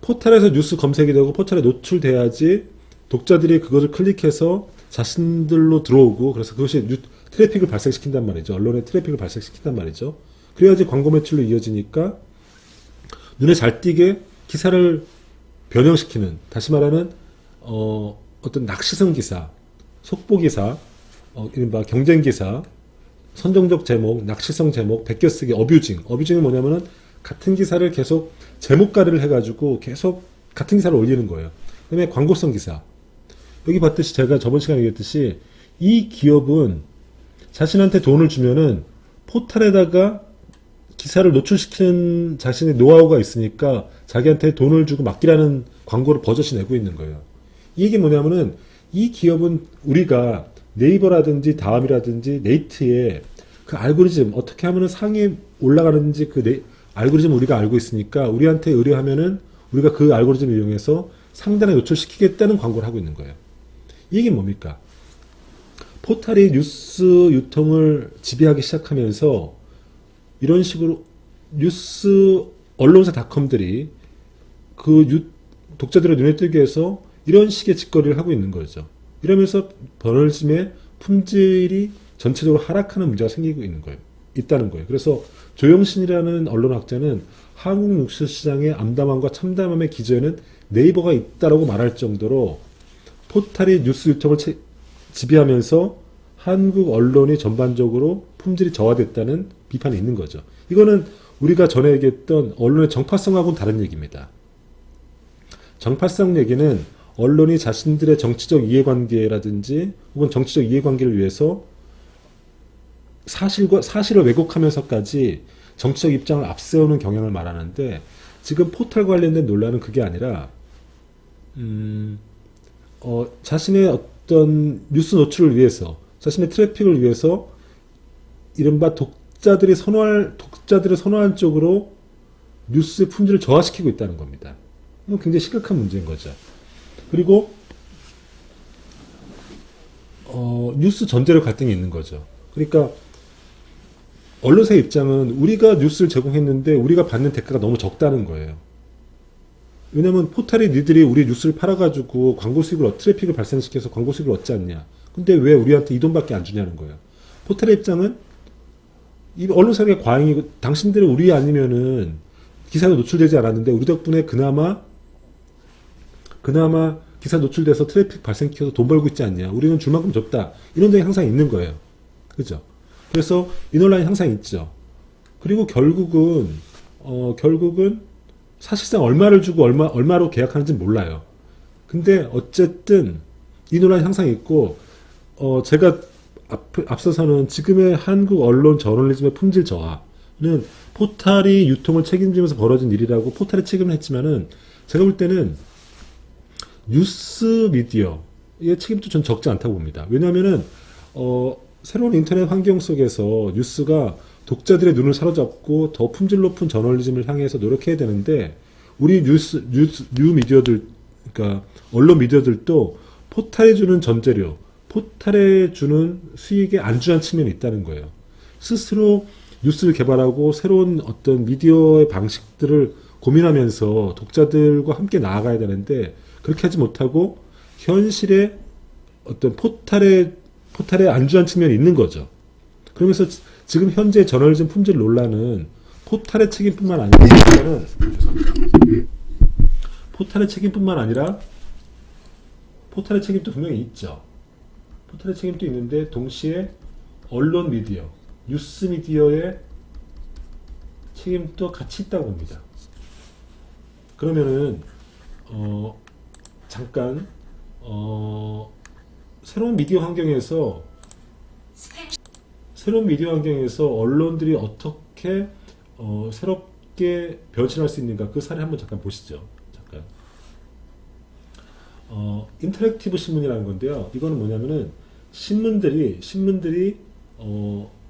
포탈에서 뉴스 검색이 되고 포탈에 노출돼야지 독자들이 그것을 클릭해서 자신들로 들어오고, 그래서 그것이 트래픽을 발생시킨단 말이죠. 언론의 트래픽을 발생시킨단 말이죠. 그래야지 광고 매출로 이어지니까 눈에 잘 띄게 기사를 변형시키는, 다시 말하는 어떤 낚시성 기사, 속보 기사, 이른바 경쟁 기사, 선정적 제목, 낚시성 제목, 베껴쓰기, 어뷰징. 어뷰징은 뭐냐면은 같은 기사를 계속 제목가리를 해가지고 계속 같은 기사를 올리는 거예요. 그다음에 광고성 기사. 여기 봤듯이 제가 저번 시간에 얘기했듯이 이 기업은 자신한테 돈을 주면은 포털에다가 기사를 노출시키는 자신의 노하우가 있으니까 자기한테 돈을 주고 맡기라는 광고를 버젓이 내고 있는 거예요. 이게 뭐냐면은 이 기업은 우리가 네이버라든지 다음이라든지 네이트에 그 알고리즘 어떻게 하면은 상위에 올라가는지 그 알고리즘 우리가 알고 있으니까 우리한테 의뢰하면은 우리가 그 알고리즘을 이용해서 상단에 노출시키겠다는 광고를 하고 있는 거예요. 이게 뭡니까? 포털이 뉴스 유통을 지배하기 시작하면서 이런 식으로 뉴스 언론사닷컴들이 그 독자들의 눈에 띄게 해서 이런 식의 짓거리를 하고 있는 거죠. 이러면서 저널리즘의 품질이 전체적으로 하락하는 문제가 생기고 있다는 거예요. 그래서 조영신이라는 언론학자는 한국 뉴스 시장의 암담함과 참담함의 기저에는 네이버가 있다라고 말할 정도로 포털이 뉴스 유통을 지배하면서 한국 언론이 전반적으로 품질이 저하됐다는 비판이 있는 거죠. 이거는 우리가 전에 얘기했던 언론의 정파성하고는 다른 얘기입니다. 정파성 얘기는 언론이 자신들의 정치적 이해관계라든지 혹은 정치적 이해관계를 위해서 사실을 왜곡하면서까지 정치적 입장을 앞세우는 경향을 말하는데, 지금 포털 관련된 논란은 그게 아니라 자신의 어떤 뉴스 노출을 위해서, 자신의 트래픽을 위해서 이른바 독자들이 선호한 쪽으로 뉴스의 품질을 저하시키고 있다는 겁니다. 이건 굉장히 심각한 문제인 거죠. 그리고 뉴스 전제로 갈등이 있는 거죠. 그러니까 언론사의 입장은 우리가 뉴스를 제공했는데 우리가 받는 대가가 너무 적다는 거예요. 왜냐면 포털이 니들이 우리 뉴스를 팔아가지고 광고 수익을, 트래픽을 발생시켜서 광고 수익을 얻지 않냐. 근데 왜 우리한테 이 돈밖에 안 주냐는 거예요. 포털의 입장은 이 언론사의 과잉이고, 당신들은 우리 아니면은 기사가 노출되지 않았는데 우리 덕분에 그나마 기사 노출돼서 트래픽 발생시켜서 돈 벌고 있지 않냐. 우리는 줄 만큼 줬다. 이런 점이 항상 있는 거예요. 그죠? 그래서 이 논란이 항상 있죠. 그리고 결국은 사실상 얼마를 주고 얼마로 계약하는지 몰라요. 근데 어쨌든 이 논란이 항상 있고, 제가 앞서서는 지금의 한국 언론 저널리즘의 품질 저하는 포털이 유통을 책임지면서 벌어진 일이라고 포털에 책임을 했지만은, 제가 볼 때는 뉴스 미디어의 책임도 전 적지 않다고 봅니다. 왜냐하면은 새로운 인터넷 환경 속에서 뉴스가 독자들의 눈을 사로잡고 더 품질 높은 저널리즘을 향해서 노력해야 되는데, 우리 뉴 미디어들, 그러니까 언론 미디어들도 포털에 주는 전재료, 포털에 주는 수익에 안주한 측면이 있다는 거예요. 스스로 뉴스를 개발하고 새로운 어떤 미디어의 방식들을 고민하면서 독자들과 함께 나아가야 되는데, 그렇게 하지 못하고 현실에 어떤 포털에 안주한 측면이 있는 거죠. 그러면서 지금 현재 저널리즘 품질 논란은 포털의 책임뿐만 아니라 포털의 책임도 분명히 있죠. 포털의 책임도 있는데 동시에 언론 미디어, 뉴스 미디어의 책임도 같이 있다고 봅니다. 그러면은 잠깐 새로운 미디어 환경에서 언론들이 어떻게 새롭게 변신할 수 있는가, 그 사례 한번 잠깐 보시죠. 잠깐. 인터랙티브 신문이라는 건데요. 이거는 뭐냐면은 신문들이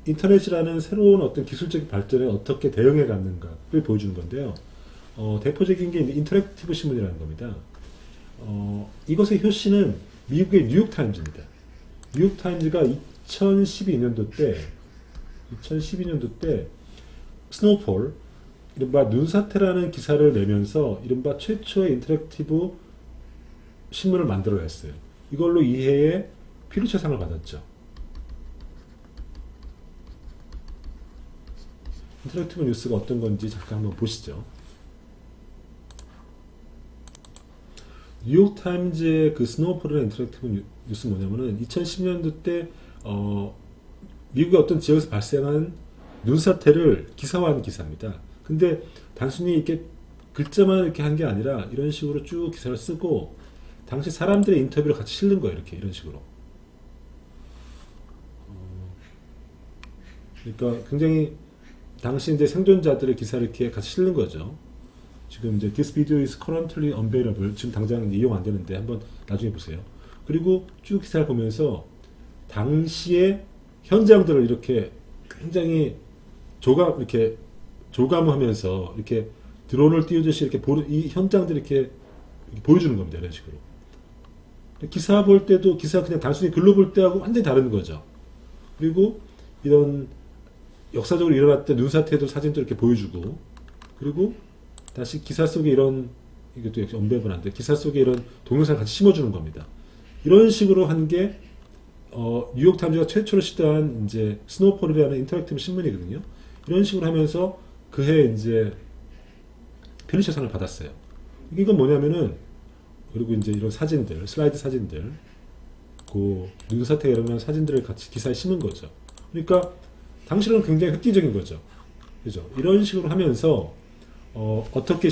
인터넷이라는 새로운 어떤 기술적 발전에 어떻게 대응해 갔는가를 보여주는 건데요. 대표적인 게 인터랙티브 신문이라는 겁니다. 이것의 효시는 미국의 뉴욕타임즈입니다. 뉴욕타임즈가 2012년도 때 스노우폴, 이른바 눈사태라는 기사를 내면서 이른바 최초의 인터랙티브 신문을 만들어냈어요. 이걸로 이해의 필리처상을 받았죠. 인터랙티브 뉴스가 어떤 건지 잠깐 한번 보시죠. 뉴욕타임즈의 그 스노우폴이라는 인터랙티브 뉴스 뭐냐면은 2010년도 때 미국의 어떤 지역에서 발생한 눈사태를 기사화한 기사입니다. 근데 단순히 이렇게 글자만 이렇게 한 게 아니라 이런 식으로 쭉 기사를 쓰고 당시 사람들의 인터뷰를 같이 실는 거예요. 이렇게 이런 식으로. 그러니까 굉장히 당시 이제 생존자들의 기사를 이렇게 같이 실는 거죠. 지금 이제 this video is currently unavailable. 지금 당장 이용 안 되는데 한번 나중에 보세요. 그리고 쭉 기사를 보면서 당시의 현장들을 이렇게 굉장히 이렇게 조감하면서 이렇게 드론을 띄우듯이 이렇게 이 현장들 이렇게 보여주는 겁니다. 이런 식으로. 기사 볼 때도 기사 그냥 단순히 글로 볼 때하고 완전히 다른 거죠. 그리고 이런 역사적으로 일어났던 눈사태도 사진도 이렇게 보여주고, 그리고 다시 기사 속에 이런, 이것도 역시 언배분한데 기사 속에 이런 동영상을 같이 심어주는 겁니다. 이런 식으로 한 게 뉴욕타임즈가 최초로 시도한 이제 스노우폴이라는 인터랙티브 신문이거든요. 이런 식으로 하면서 그해 이제 퓰리처상을 받았어요. 이건 뭐냐면은, 그리고 이제 이런 사진들, 슬라이드 사진들, 그 눈사태가 일어난 사진들을 같이 기사에 심은 거죠. 그러니까 당시로는 굉장히 획기적인 거죠. 그죠? 이런 식으로 하면서 어떻게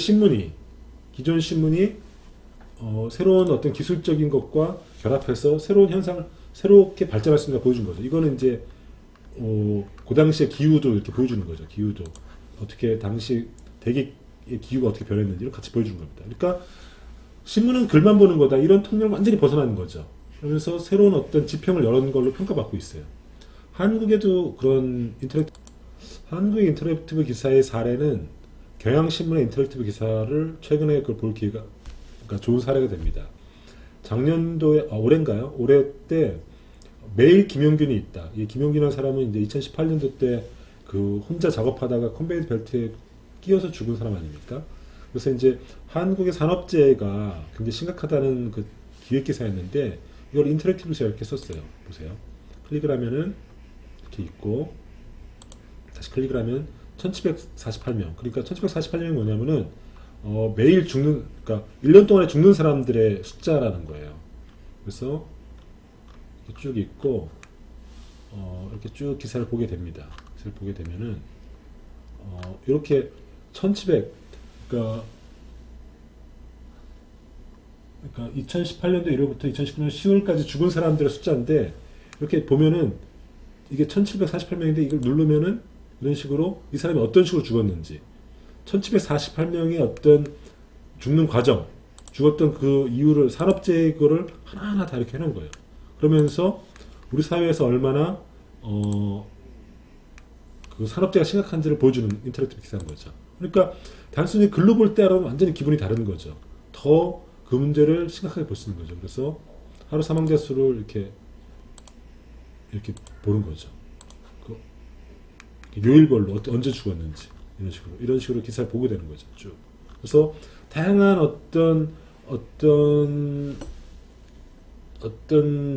기존 신문이 새로운 어떤 기술적인 것과 결합해서 새로운 현상을 새롭게 발전할 수 있는 걸 보여준 거죠. 이거는 이제 그 당시의 기후도 이렇게 보여주는 거죠. 기후도 어떻게 당시 대기의 기후가 어떻게 변했는지를 같이 보여주는 겁니다. 그러니까 신문은 글만 보는 거다, 이런 통념을 완전히 벗어나는 거죠. 그러면서 새로운 어떤 지평을 여는 걸로 평가받고 있어요. 한국에도 그런 한국의 인터랙티브 기사의 사례는 경향신문의 인터랙티브 기사를 최근에 그걸 볼 기회가, 그러니까 좋은 사례가 됩니다. 작년도에, 올해인가요? 올해 때 매일 김용균이 있다. 이 김용균이라는 사람은 이제 2018년도 때 그 혼자 작업하다가 컨베이어 벨트에 끼어서 죽은 사람 아닙니까? 그래서 이제 한국의 산업재해가 굉장히 심각하다는 그 기획 기사였는데 이걸 인터랙티브로 제가 이렇게 썼어요. 보세요. 클릭을 하면은 이렇게 있고, 다시 클릭을 하면 1748명. 그러니까 1748명이 뭐냐면은 매일 그러니까 1년 동안에 죽는 사람들의 숫자라는 거예요. 그래서 이렇게 쭉 있고, 이렇게 쭉 기사를 보게 됩니다. 기사를 보게 되면은 이렇게 1700, 그러니까 2018년도 1월부터 2019년 10월까지 죽은 사람들의 숫자인데, 이렇게 보면은 이게 1748명인데 이걸 누르면은 이런 식으로 이 사람이 어떤 식으로 죽었는지, 1748명의 어떤 죽는 과정, 죽었던 그 이유를, 산업재해 그거를 하나하나 다 이렇게 해놓은 거예요. 그러면서 우리 사회에서 얼마나 그 산업재해가 심각한지를 보여주는 인터랙티브 기사인 거죠. 그러니까 단순히 글로 볼 때하고는 완전히 기분이 다른 거죠. 더 그 문제를 심각하게 볼 수 있는 거죠. 그래서 하루 사망자 수를 이렇게 보는 거죠. 그 요일별로 언제 죽었는지 이런 식으로 기사를 보게 되는 거죠. 쭉. 그래서 다양한 어떤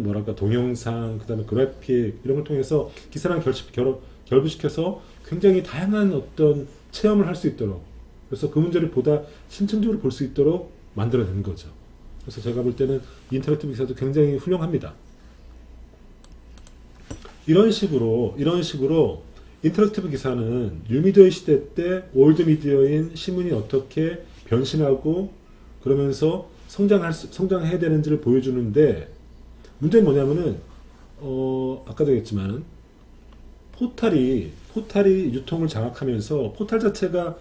뭐랄까 동영상, 그다음에 그래픽 이런 걸 통해서 기사랑 결부시켜서 굉장히 다양한 어떤 체험을 할 수 있도록, 그래서 그 문제를 보다 심층적으로 볼 수 있도록 만들어낸 거죠. 그래서 제가 볼 때는 인터랙티브 기사도 굉장히 훌륭합니다. 이런 식으로 인터랙티브 기사는 뉴미디어의 시대 때 올드미디어인 신문이 어떻게 변신하고 그러면서 성장해야 되는지를 보여주는데, 문제는 뭐냐면은 아까도 얘기했지만 포탈이 유통을 장악하면서 포탈 자체가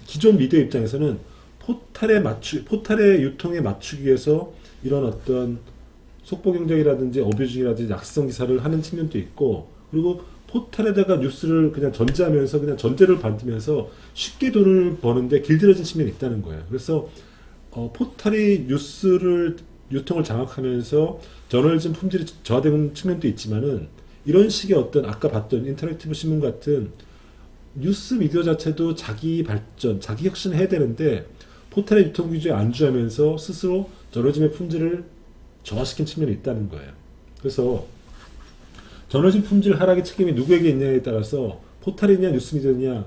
기존 미디어 입장에서는 포탈의 유통에 맞추기 위해서 이런 어떤 속보 경쟁이라든지 어뷰징이라든지 약성 기사를 하는 측면도 있고, 그리고 포탈에다가 뉴스를 그냥 전제하면서 그냥 전제를 받으면서 쉽게 돈을 버는데 길들여진 측면이 있다는 거예요. 그래서 포탈이 뉴스를 유통을 장악하면서 저널리즘 품질이 저하되는 측면도 있지만은, 이런 식의 어떤 아까 봤던 인터랙티브 신문 같은 뉴스 미디어 자체도 자기 발전, 자기 혁신을 해야 되는데 포탈의 유통 규제에 안주하면서 스스로 저널리즘의 품질을 저하시킨 측면이 있다는 거예요. 그래서 저널리즘 품질 하락의 책임이 누구에게 있냐에 따라서 포탈이냐 뉴스 미디어냐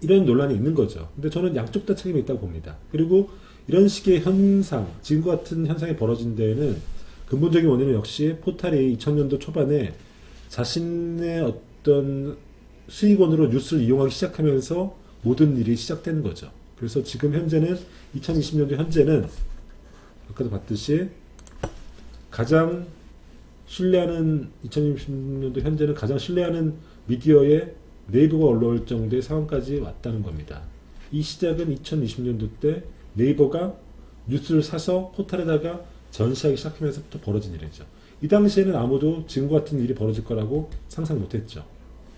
이런 논란이 있는 거죠. 근데 저는 양쪽 다 책임이 있다고 봅니다. 그리고 이런 식의 현상, 지금과 같은 현상이 벌어진 데에는 근본적인 원인은 역시 포탈이 2000년도 초반에 자신의 어떤 수익원으로 뉴스를 이용하기 시작하면서 모든 일이 시작된 거죠. 그래서 지금 현재는 2020년도 현재는 아까도 봤듯이 가장 신뢰하는 2020년도 현재는 가장 신뢰하는 미디어에 네이버가 올라올 정도의 상황까지 왔다는 겁니다. 이 시작은 2020년도 때 네이버가 뉴스를 사서 포털에다가 전시하기 시작하면서부터 벌어진 일이죠. 이 당시에는 아무도 지금과 같은 일이 벌어질 거라고 상상 못했죠.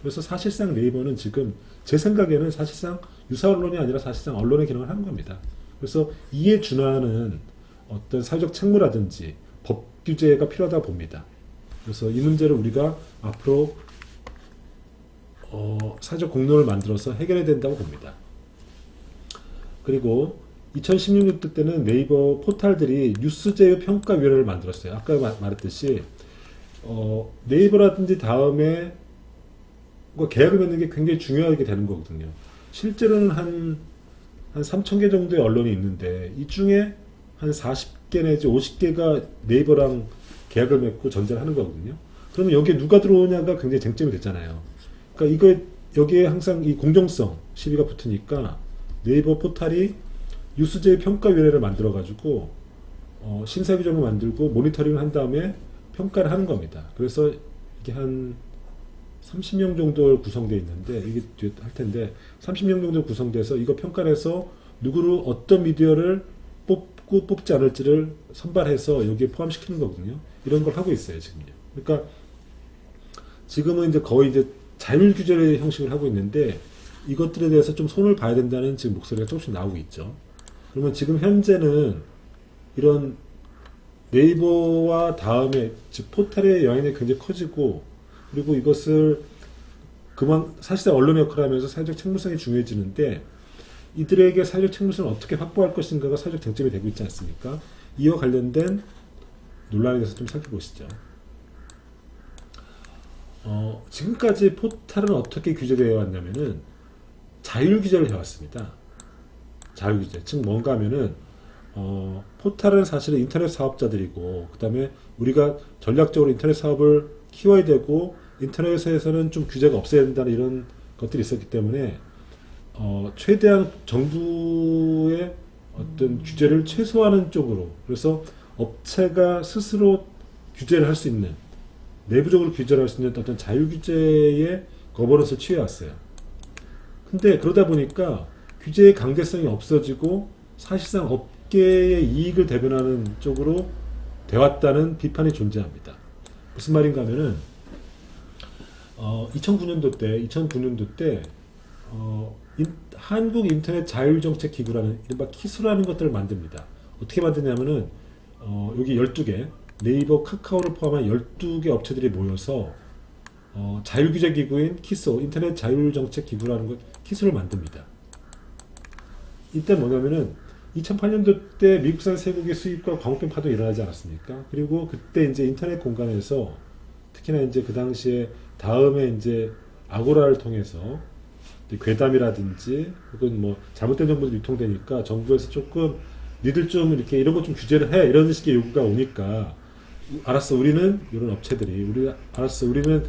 그래서 사실상 네이버는 지금 제 생각에는 사실상 유사 언론이 아니라 사실상 언론의 기능을 하는 겁니다. 그래서 이에 준하는 어떤 사회적 책무라든지 법 규제가 필요하다고 봅니다. 그래서 이 문제를 우리가 앞으로 사회적 공론을 만들어서 해결해야 된다고 봅니다. 그리고 2016년도 때는 네이버 포털들이 뉴스 제휴 평가위원회를 만들었어요. 아까 말했듯이 네이버라든지 다음에 계약을 맺는 게 굉장히 중요하게 되는 거거든요. 실제로는 한 3,000개 정도의 언론이 있는데 이 중에 한 40개 내지 50개가 네이버랑 계약을 맺고 전제를 하는 거거든요. 그러면 여기에 누가 들어오냐가 굉장히 쟁점이 됐잖아요. 그러니까 여기에 항상 이 공정성 시비가 붙으니까 네이버 포털이 뉴스제휴 평가위원회를 만들어가지고 심사 규정을 만들고 모니터링을 한 다음에 평가를 하는 겁니다. 그래서 이게 한 30명 정도 구성되어 있는데 이게 뒤에 할 텐데 30명 정도 구성돼서 이거 평가를 해서 누구를 어떤 미디어를 뽑고 뽑지 않을지를 선발해서 여기에 포함시키는 거거든요. 이런 걸 하고 있어요 지금요. 그러니까 지금은 이제 거의 이제 자율 규제의 형식을 하고 있는데 이것들에 대해서 좀 손을 봐야 된다는 지금 목소리가 조금씩 나오고 있죠. 그러면 지금 현재는 이런 네이버와 다음에 즉 포털의 영향이 굉장히 커지고 그리고 이것을 사실상 언론의 역할을 하면서 사회적 책무성이 중요해지는데 이들에게 사회적 책무성을 어떻게 확보할 것인가가 사회적 쟁점이 되고 있지 않습니까? 이와 관련된 논란에 대해서 좀 살펴보시죠. 지금까지 포털은 어떻게 규제되어 왔냐면은 자율 규제를 해왔습니다. 자율 규제. 즉 뭔가 하면은 포털은 사실은 인터넷 사업자들이고 그 다음에 우리가 전략적으로 인터넷 사업을 키워야 되고 인터넷에서는 좀 규제가 없어야 된다는 이런 것들이 있었기 때문에 최대한 정부의 어떤 규제를 최소화하는 쪽으로 그래서 업체가 스스로 규제를 할 수 있는 내부적으로 규제를 할 수 있는 어떤 자율 규제의 거버넌스를 취해왔어요. 근데 그러다 보니까 규제의 강제성이 없어지고 사실상 업계의 이익을 대변하는 쪽으로 되었다는 비판이 존재합니다. 무슨 말인가 하면은 2009년도 때 한국 인터넷 자율정책 기구라는 이른바 키스라는 것들을 만듭니다. 어떻게 만드냐면은 여기 12개 네이버, 카카오를 포함한 12개 업체들이 모여서 자율규제 기구인 키소 인터넷 자율정책 기구라는 것 키소를 만듭니다. 이때 뭐냐면은 2008년도 때 미국산 쇠고기 수입과 광우병 파동이 일어나지 않았습니까? 그리고 그때 이제 인터넷 공간에서 특히나 이제 그 당시에 다음에 이제 아고라를 통해서 괴담이라든지 혹은 뭐 잘못된 정보도 유통되니까 정부에서 조금 니들 좀 이렇게 이런 거 좀 규제를 해 이런 식의 요구가 오니까 알았어 우리는 이런 업체들이 알았어 우리는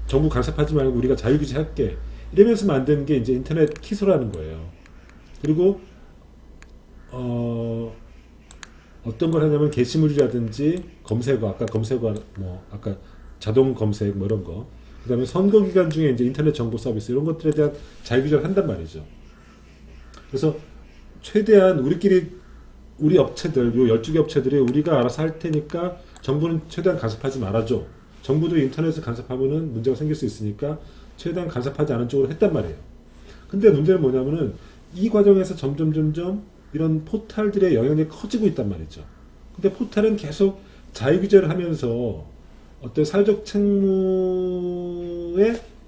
정부 간섭하지 말고 우리가 자율규제 할게 이러면서 만든 게 이제 인터넷 키소라는 거예요. 그리고 어떤 걸 하냐면 게시물이라든지 검색어 아까 자동 검색 뭐 이런 거 그다음에 선거 기간 중에 이제 인터넷 정보 서비스 이런 것들에 대한 자율규제를 한단 말이죠. 그래서 최대한 우리 업체들 요 12개 업체들이 우리가 알아서 할 테니까 정부는 최대한 간섭하지 말아줘. 정부도 인터넷을 간섭하면은 문제가 생길 수 있으니까 최대한 간섭하지 않은 쪽으로 했단 말이에요. 근데 문제는 뭐냐면은 이 과정에서 점점 이런 포털들의 영향력이 커지고 있단 말이죠. 근데 포털은 계속 자유규제를 하면서 어떤 사회적 책무에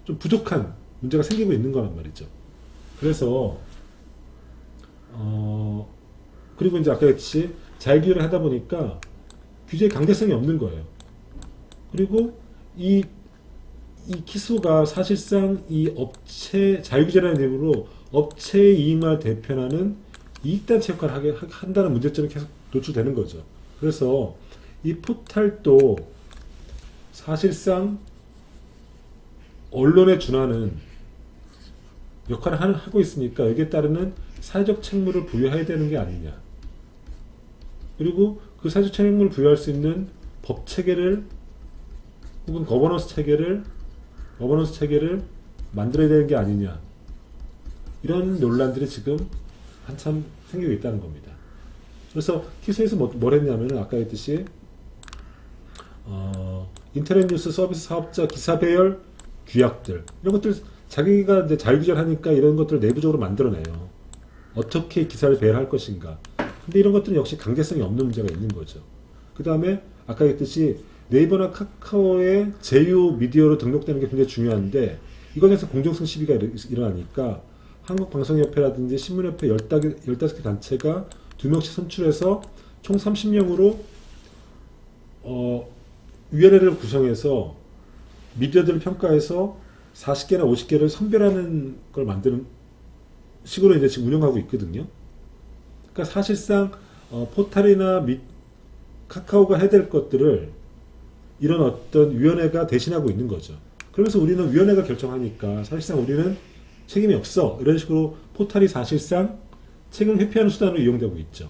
좀 부족한 문제가 생기고 있는 거란 말이죠. 그래서 그리고 이제 아까 했듯이 자율규제를 하다 보니까 규제의 강제성이 없는 거예요. 그리고 이 키소가 사실상 이 업체 자율규제라는 이름으로 업체의 이익만을 대표하는 이익단체 역할을 한다는 문제점이 계속 노출되는 거죠. 그래서 이 포탈도 사실상 언론에 준하는 역할을 하고 있으니까 여기에 따르는 사회적 책무를 부여해야 되는 게 아니냐. 그리고 그 사회적 책무를 부여할 수 있는 법 체계를 혹은 거버넌스 체계를 만들어야 되는 게 아니냐. 이런 논란들이 지금 한참 생기고 있다는 겁니다. 그래서 기소에서 뭘 했냐면은 아까 했듯이 인터넷 뉴스 서비스 사업자 기사 배열 규약들 이런 것들 자기가 이제 자유규제하니까 이런 것들을 내부적으로 만들어내요. 어떻게 기사를 배열할 것인가. 근데 이런 것들은 역시 강제성이 없는 문제가 있는 거죠. 그 다음에 아까 했듯이 네이버나 카카오의 제휴 미디어로 등록되는 게 굉장히 중요한데 이것에서 공정성 시비가 일어나니까 한국방송협회라든지 신문협회 15개 단체가 2명씩 선출해서 총 30명으로 위원회를 구성해서 미디어들을 평가해서 40개나 50개를 선별하는 걸 만드는 식으로 이제 지금 운영하고 있거든요. 그러니까 사실상 포탈이나 카카오가 해야 될 것들을 이런 어떤 위원회가 대신하고 있는 거죠. 그러면서 우리는 위원회가 결정하니까 사실상 우리는 책임이 없어. 이런 식으로 포탈이 사실상 책임을 회피하는 수단으로 이용되고 있죠.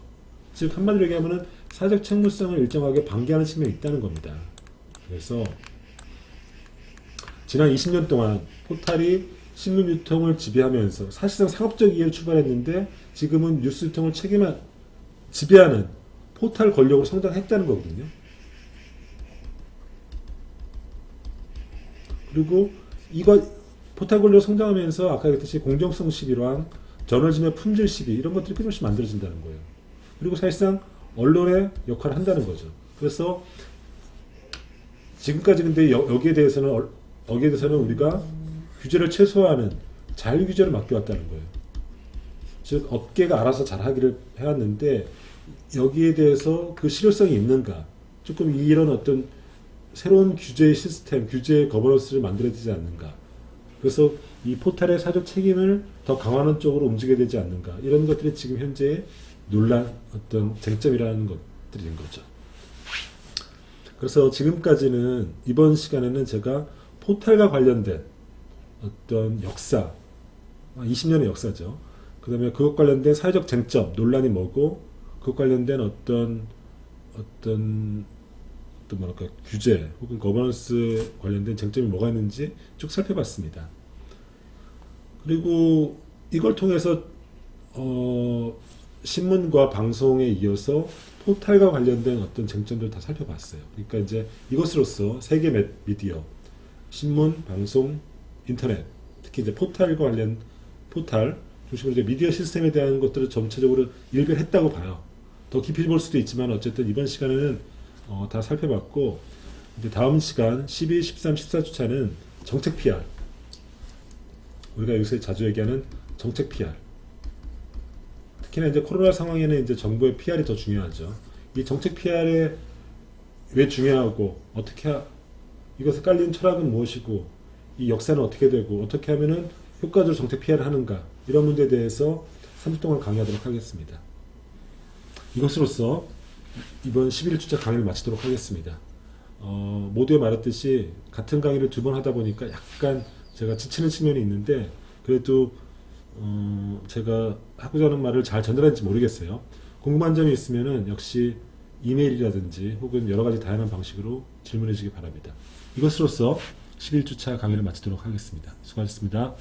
즉 한마디로 얘기하면 사회적 책무성을 일정하게 방기하는 측면이 있다는 겁니다. 그래서 지난 20년 동안 포탈이 신문 유통을 지배하면서 사실상 상업적 이해를 출발했는데 지금은 뉴스 유통을 지배하는 포탈 권력으로 성장했다는 거거든요. 그리고 포탈 권력으로 성장하면서 아까 얘기했듯이 공정성 시비랑 저널즘의 품질 시비 이런 것들이 끊임없이 만들어진다는 거예요. 그리고 사실상 언론의 역할을 한다는 거죠. 그래서 지금까지 근데 여기에 대해서는 우리가 규제를 최소화하는 자유 규제를 맡겨왔다는 거예요. 즉 업계가 알아서 잘하기를 해왔는데 여기에 대해서 그 실효성이 있는가? 조금 이런 어떤 새로운 규제 시스템, 규제 거버넌스를 만들어야 되지 않는가? 그래서 이 포탈의 사회적 책임을 더 강화하는 쪽으로 움직여야 되지 않는가? 이런 것들이 지금 현재 어떤 쟁점이라는 것들인 거죠. 그래서 지금까지는 이번 시간에는 제가 포탈과 관련된 어떤 역사, 20년의 역사죠. 그 다음에 그것 관련된 사회적 쟁점, 논란이 뭐고, 그것 관련된 어떤 뭐랄까, 규제 혹은 거버넌스 관련된 쟁점이 뭐가 있는지 쭉 살펴봤습니다. 그리고 이걸 통해서 신문과 방송에 이어서 포탈과 관련된 어떤 쟁점들을 다 살펴봤어요. 그러니까 이제 이것으로써 세계 미디어, 신문, 방송, 인터넷, 특히 이제 포탈 중심으로 이제 미디어 시스템에 대한 것들을 전체적으로 일별했다고 봐요. 더 깊이 볼 수도 있지만 어쨌든 이번 시간에는 다 살펴봤고, 이제 다음 시간 12, 13, 14주차는 정책 PR. 우리가 요새 자주 얘기하는 정책 PR. 특히나 이제 코로나 상황에는 이제 정부의 PR이 더 중요하죠. 이 정책 PR이 왜 중요하고 이것에 깔린 철학은 무엇이고 이 역사는 어떻게 되고 어떻게 하면은 효과적으로 정책 PR을 하는가 이런 문제에 대해서 3주 동안 강의하도록 하겠습니다. 이것으로써 이번 11주차 강의를 마치도록 하겠습니다. 모두에 말했듯이 같은 강의를 2번 하다 보니까 약간 제가 지치는 측면이 있는데 그래도 제가 하고자 하는 말을 잘 전달했는지 모르겠어요. 궁금한 점이 있으면은 역시 이메일이라든지 혹은 여러 가지 다양한 방식으로 질문해 주시기 바랍니다. 이것으로써 11주차 강의를 마치도록 하겠습니다. 수고하셨습니다.